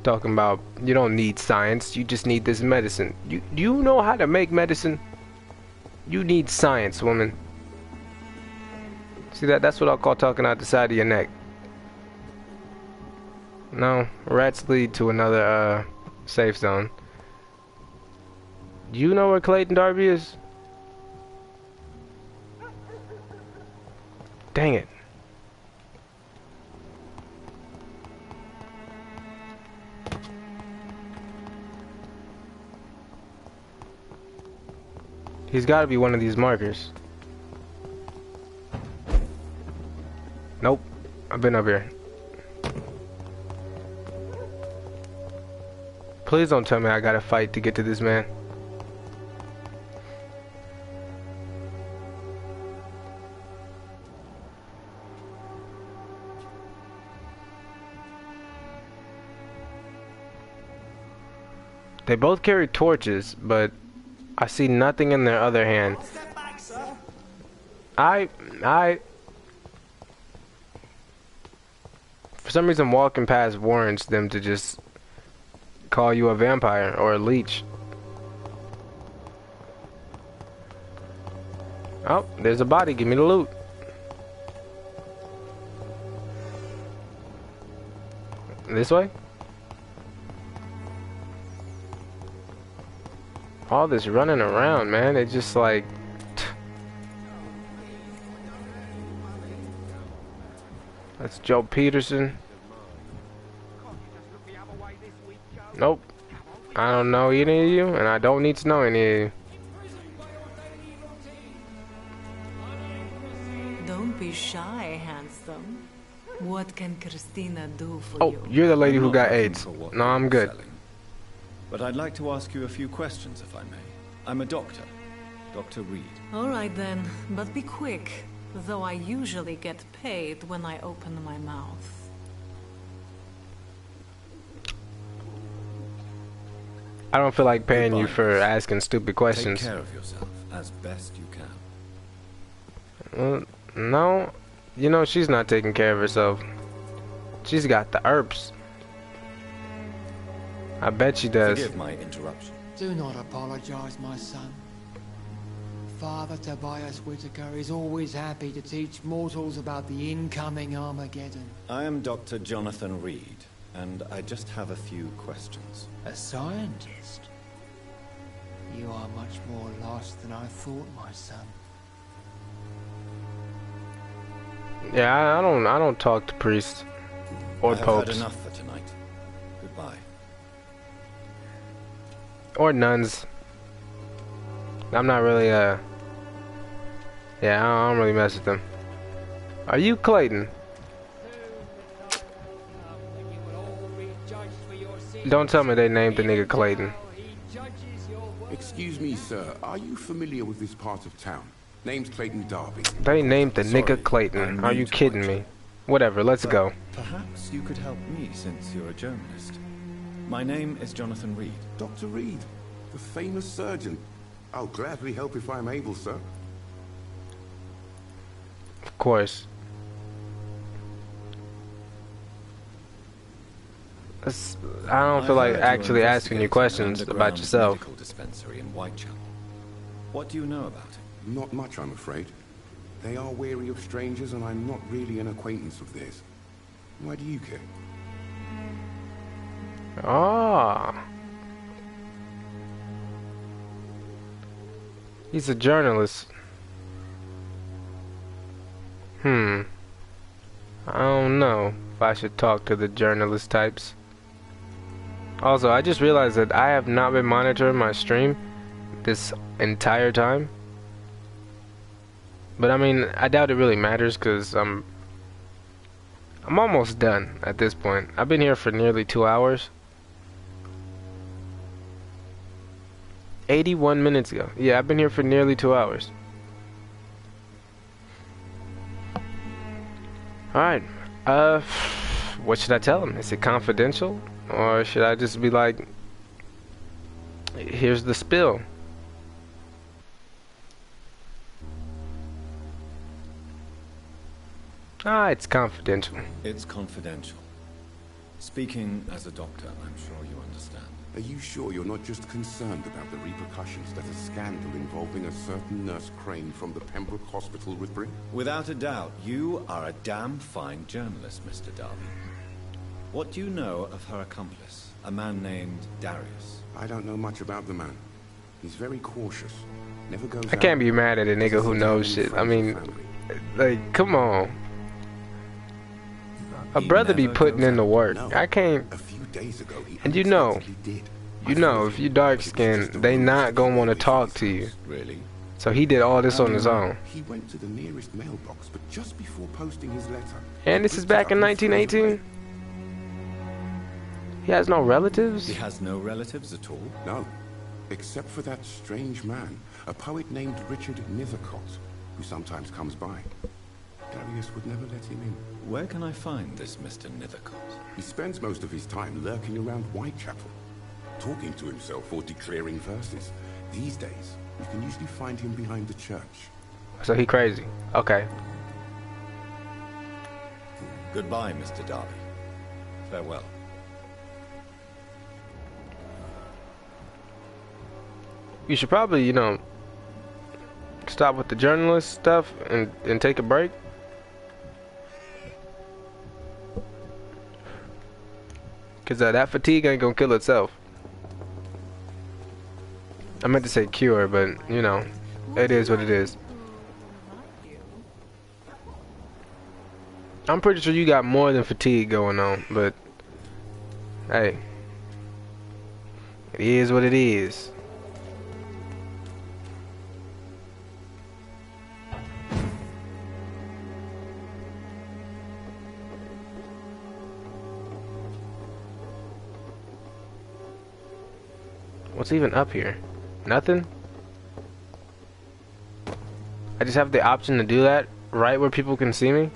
Talking about you don't need science, you just need this medicine. You know how to make medicine? You need science, woman. See that's what I'll call talking out the side of your neck. No, rats lead to another safe zone. Do you know where Clayton Darby is? Dang it. He's got to be one of these markers. Nope. I've been up here. Please don't tell me I gotta fight to get to this man. They both carry torches, but I see nothing in their other hand. For some reason, walking past warrants them to just call you a vampire or a leech. Oh, there's a body. Give me the loot. This way? All this running around, man, it's just like... That's Joe Peterson. Nope. I don't know any of you, and I don't need to know any of you. Don't be shy, handsome. What can Christina do for you? Oh, you're the lady who got AIDS. No, I'm good. But I'd like to ask you a few questions, if I may. I'm a doctor. Dr. Reed. All right then, but be quick. Though I usually get paid when I open my mouth. I don't feel like paying you for asking stupid questions. Take care of yourself as best you can. Well, no. You know, she's not taking care of herself. She's got the herbs. I bet she does. Forgive my interruption. Do not apologize, my son. Father Tobias Whitaker is always happy to teach mortals about the incoming Armageddon. I am Dr. Jonathan Reed, and I just have a few questions. A scientist? You are much more lost than I thought, my son. Yeah, I don't talk to priests or I have popes. had enough for tonight. Goodbye. Or nuns. I'm not really yeah, I don't really mess with them. Are you Clayton? Don't tell me they named the nigga Clayton. Excuse me, sir. Are you familiar with this part of town? Name's Clayton Darby. They named the nigga Sorry, Clayton. I'm Are new you to kidding me? Whitechapel. Whatever, let's But go. Perhaps you could help me since you're a journalist. My name is Jonathan Reed. Dr. Reed, the famous surgeon. I'll gladly help if I'm able, sir. Of course. I don't feel like actually asking you questions about yourself. Medical dispensary in Whitechapel. What do you know about it? Not much, I'm afraid. They are wary of strangers, and I'm not really an acquaintance of theirs. Why do you care? Ah. He's a journalist. I don't know if I should talk to the journalist types. Also, I just realized that I have not been monitoring my stream this entire time. But I mean, I doubt it really matters because I'm almost done at this point. I've been here for nearly 2 hours. 81 minutes ago. Yeah, I've been here for nearly 2 hours. Alright. What should I tell him? Is it confidential? Or should I just be like, here's the spill? It's confidential. It's confidential. Speaking as a doctor, I'm sure you understand. Are you sure you're not just concerned about the repercussions that a scandal involving a certain Nurse Crane from the Pembroke Hospital would bring? Without a doubt, you are a damn fine journalist, Mr. Darby. What do you know of her accomplice, a man named Darius? I don't know much about the man. He's very cautious. Never goes I can't be mad at a nigga who knows shit. I mean, like, come on. A brother be putting in the work. I can't. A few days ago, he and you know, if you dark skinned, they not gonna want to talk to you. Really? So he did all this on his own. He went to the nearest mailbox, but just before posting his letter. And this is back in 1918. He has no relatives? He has no relatives at all? No. Except for that strange man, a poet named Richard Nethercott, who sometimes comes by. Darius would never let him in. Where can I find this Mr. Nethercott? He spends most of his time lurking around Whitechapel, talking to himself or declaring verses. These days, you can usually find him behind the church. So he crazy. Okay. Goodbye, Mr. Darby. Farewell. You should probably, you know, stop with the journalist stuff and take a break. Cause that fatigue ain't gonna kill itself. I meant to say cure, but you know, it is what it is. I'm pretty sure you got more than fatigue going on, but hey, it is what it is. What's even up here? Nothing? I just have the option to do that right where people can see me?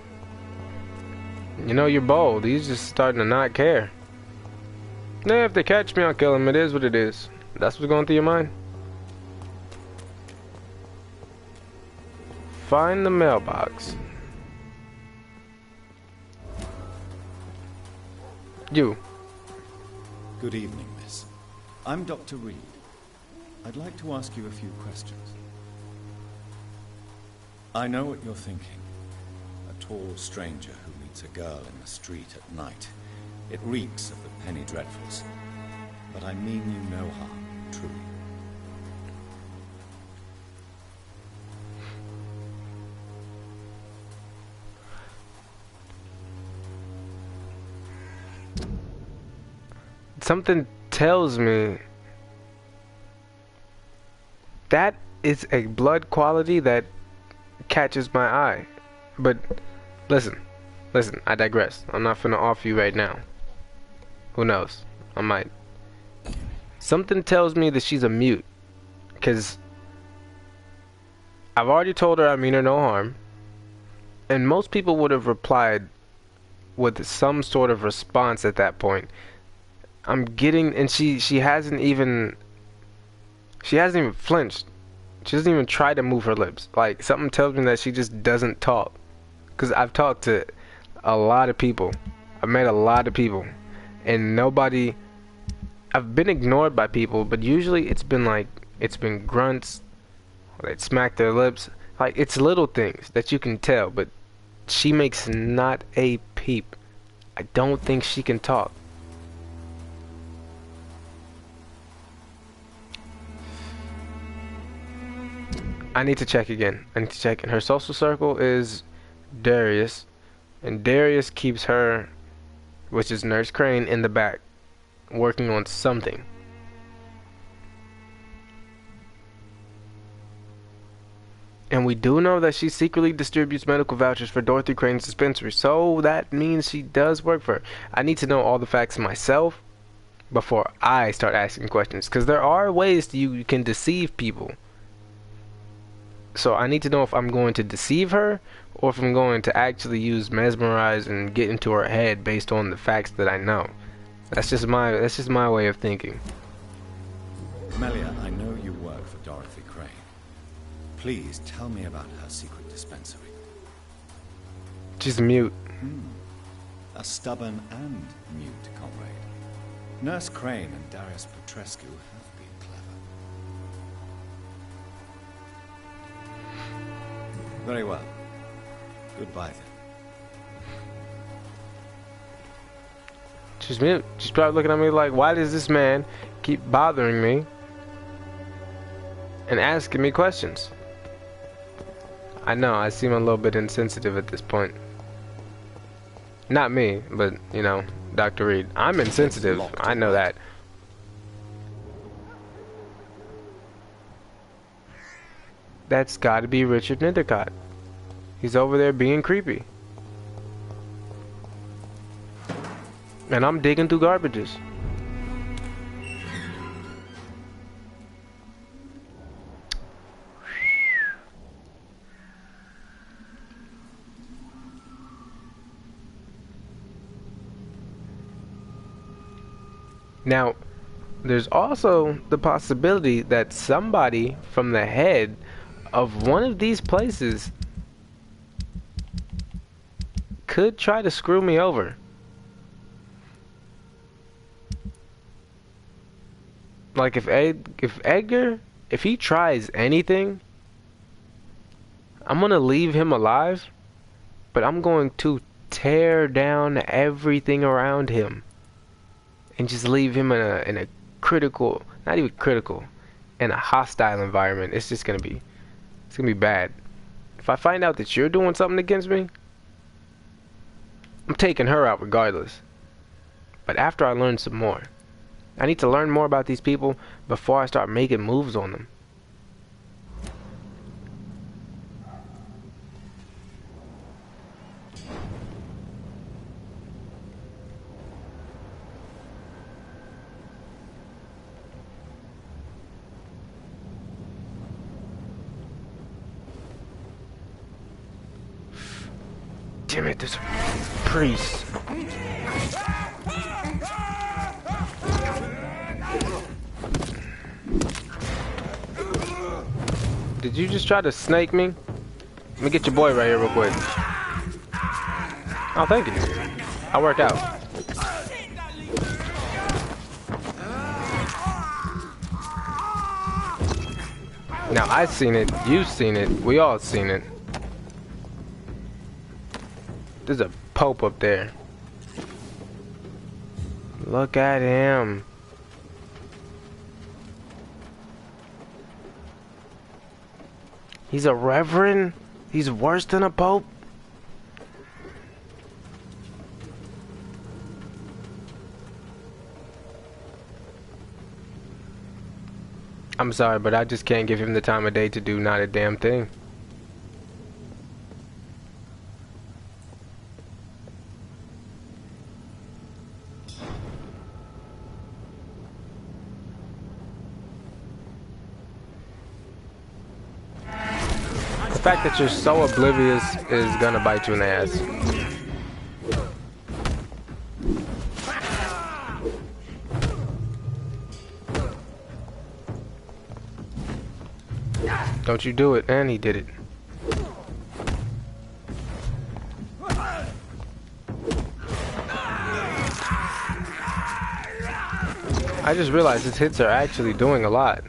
You know, you're bold. He's just starting to not care. Nah, if they catch me, I'll kill him. It is what it is. That's what's going through your mind? Find the mailbox. You. Good evening, miss. I'm Dr. Reed. I'd like to ask you a few questions. I know what you're thinking. A tall stranger who meets a girl in the street at night. It reeks of the penny dreadfuls. But I mean you no harm, truly. Something tells me that is a blood quality that catches my eye. But listen, I digress. I'm not finna offer you right now. Who knows? I might. Something tells me that she's a mute. Because I've already told her I mean her no harm. And most people would have replied with some sort of response at that point. I'm getting, and she hasn't even flinched. She doesn't even try to move her lips. Like, something tells me that she just doesn't talk. Because I've talked to a lot of people. I've met a lot of people. And nobody... I've been ignored by people, but usually it's been grunts. Or they'd smack their lips. Like, it's little things that you can tell, but she makes not a peep. I don't think she can talk. I need to check again. I need to check. And her social circle is Darius. And Darius keeps her, which is Nurse Crane, in the back, working on something. And we do know that she secretly distributes medical vouchers for Dorothy Crane's dispensary. So that means she does work for her. I need to know all the facts myself before I start asking questions. Because there are ways you can deceive people. So I need to know if I'm going to deceive her or if I'm going to actually use mesmerize and get into her head based on the facts that I know. That's just my way of thinking. Melia, I know you work for Dorothy Crane. Please tell me about her secret dispensary. She's mute. A stubborn and mute comrade. Nurse Crane and Darius Petrescu have been clever. Very well. Goodbye then. She's mute. She's probably looking at me like, why does this man keep bothering me and asking me questions? I know, I seem a little bit insensitive at this point. Not me, but, you know, Dr. Reed. I'm insensitive. I know that. That's gotta be Richard Nethercott. He's over there being creepy. And I'm digging through garbages. Now, there's also the possibility that somebody from the head of one of these places could try to screw me over. Like if Edgar, if he tries anything, I'm gonna leave him alive, but I'm going to tear down everything around him and just leave him in a critical, not even critical, in a hostile environment. It's gonna be bad. If I find out that you're doing something against me, I'm taking her out regardless. But after I learn some more. I need to learn more about these people before I start making moves on them. Damn it, this priest. Did you just try to snake me? Let me get your boy right here real quick. Oh, thank you. I worked out. Now, I've seen it. You've seen it. We all seen it. There's a Pope up there. Look at him. He's a reverend? He's worse than a pope? I'm sorry, but I just can't give him the time of day to do not a damn thing. fact that you're so oblivious is gonna bite you in the ass. Don't you do it, and he did it. I just realized his hits are actually doing a lot.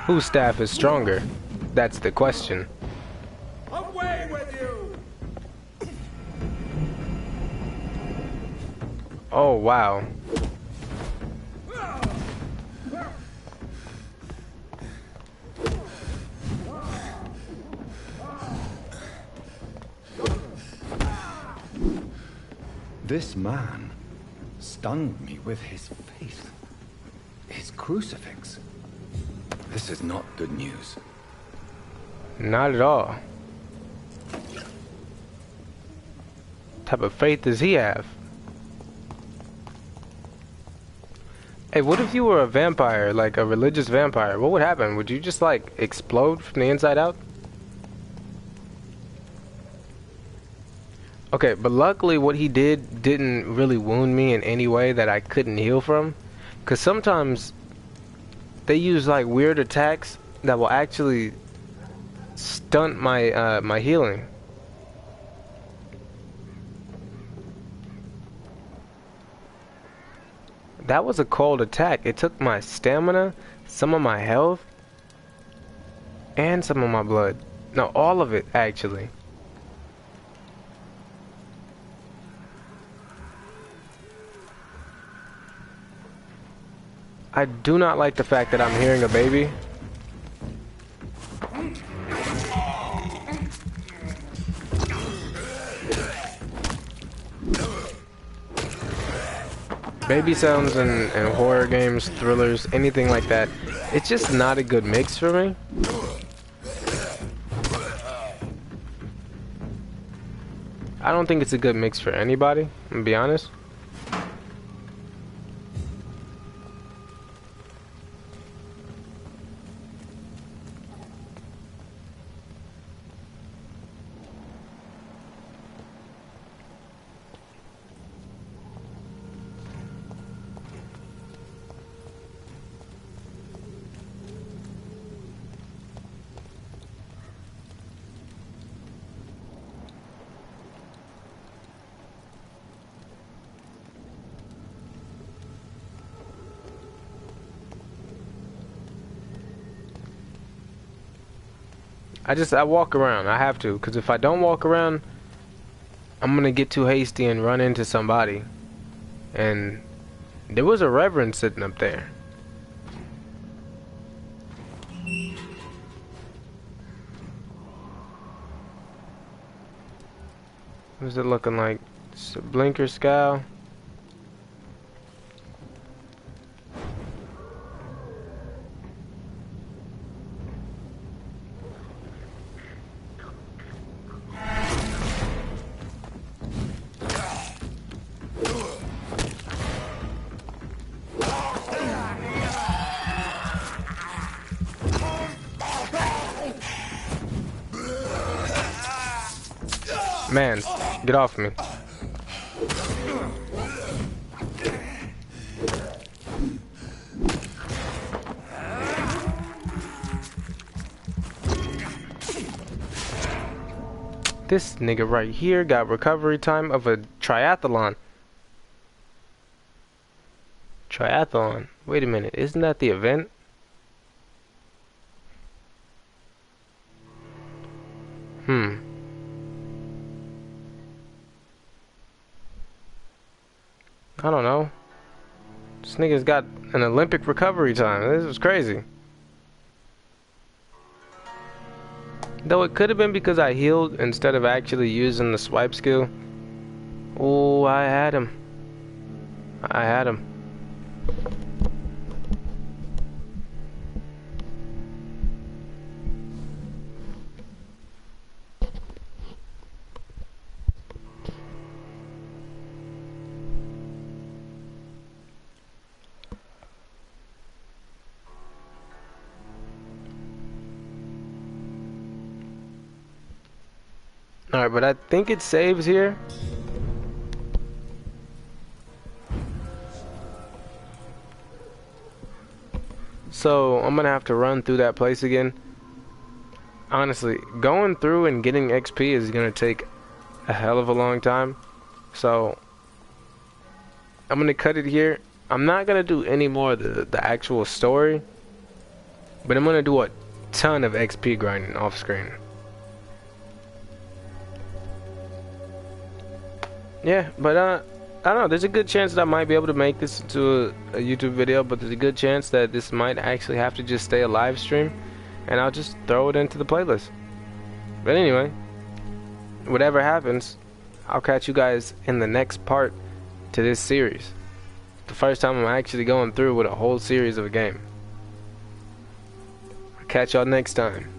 Whose staff is stronger? That's the question. Away with you! Oh, wow. This man stunned me with his faith. His crucifix. This is not good news. Not at all. What type of faith does he have? Hey, what if you were a vampire, like a religious vampire? What would happen? Would you just like explode from the inside out? Okay, but luckily what he did didn't really wound me in any way that I couldn't heal from. Because sometimes they use like weird attacks that will actually stunt my my healing. That was a cold attack. It took my stamina, some of my health, and some of my blood. No, all of it actually. I do not like the fact that I'm hearing a baby. Baby sounds in horror games, thrillers, anything like that, it's just not a good mix for me. I don't think it's a good mix for anybody, I'm gonna be honest. I walk around. I have to, because if I don't walk around, I'm gonna get too hasty and run into somebody. And there was a reverend sitting up there. What's it looking like? It's a blinker scowl. Man, get off me. This nigga right here got recovery time of a triathlon. Triathlon? Wait a minute, isn't that the event? I don't know. This nigga's got an Olympic recovery time. This is crazy. Though it could have been because I healed instead of actually using the swipe skill. Oh, I had him. I had him. Alright, but I think it saves here. So I'm gonna have to run through that place again. Honestly, going through and getting XP is gonna take a hell of a long time. So I'm gonna cut it here. I'm not gonna do any more of the actual story, but I'm gonna do a ton of XP grinding off screen. Yeah, but I don't know, there's a good chance that I might be able to make this into a YouTube video, but there's a good chance that this might actually have to just stay a live stream, and I'll just throw it into the playlist. But anyway, whatever happens, I'll catch you guys in the next part to this series. The first time I'm actually going through with a whole series of a game. I'll catch y'all next time.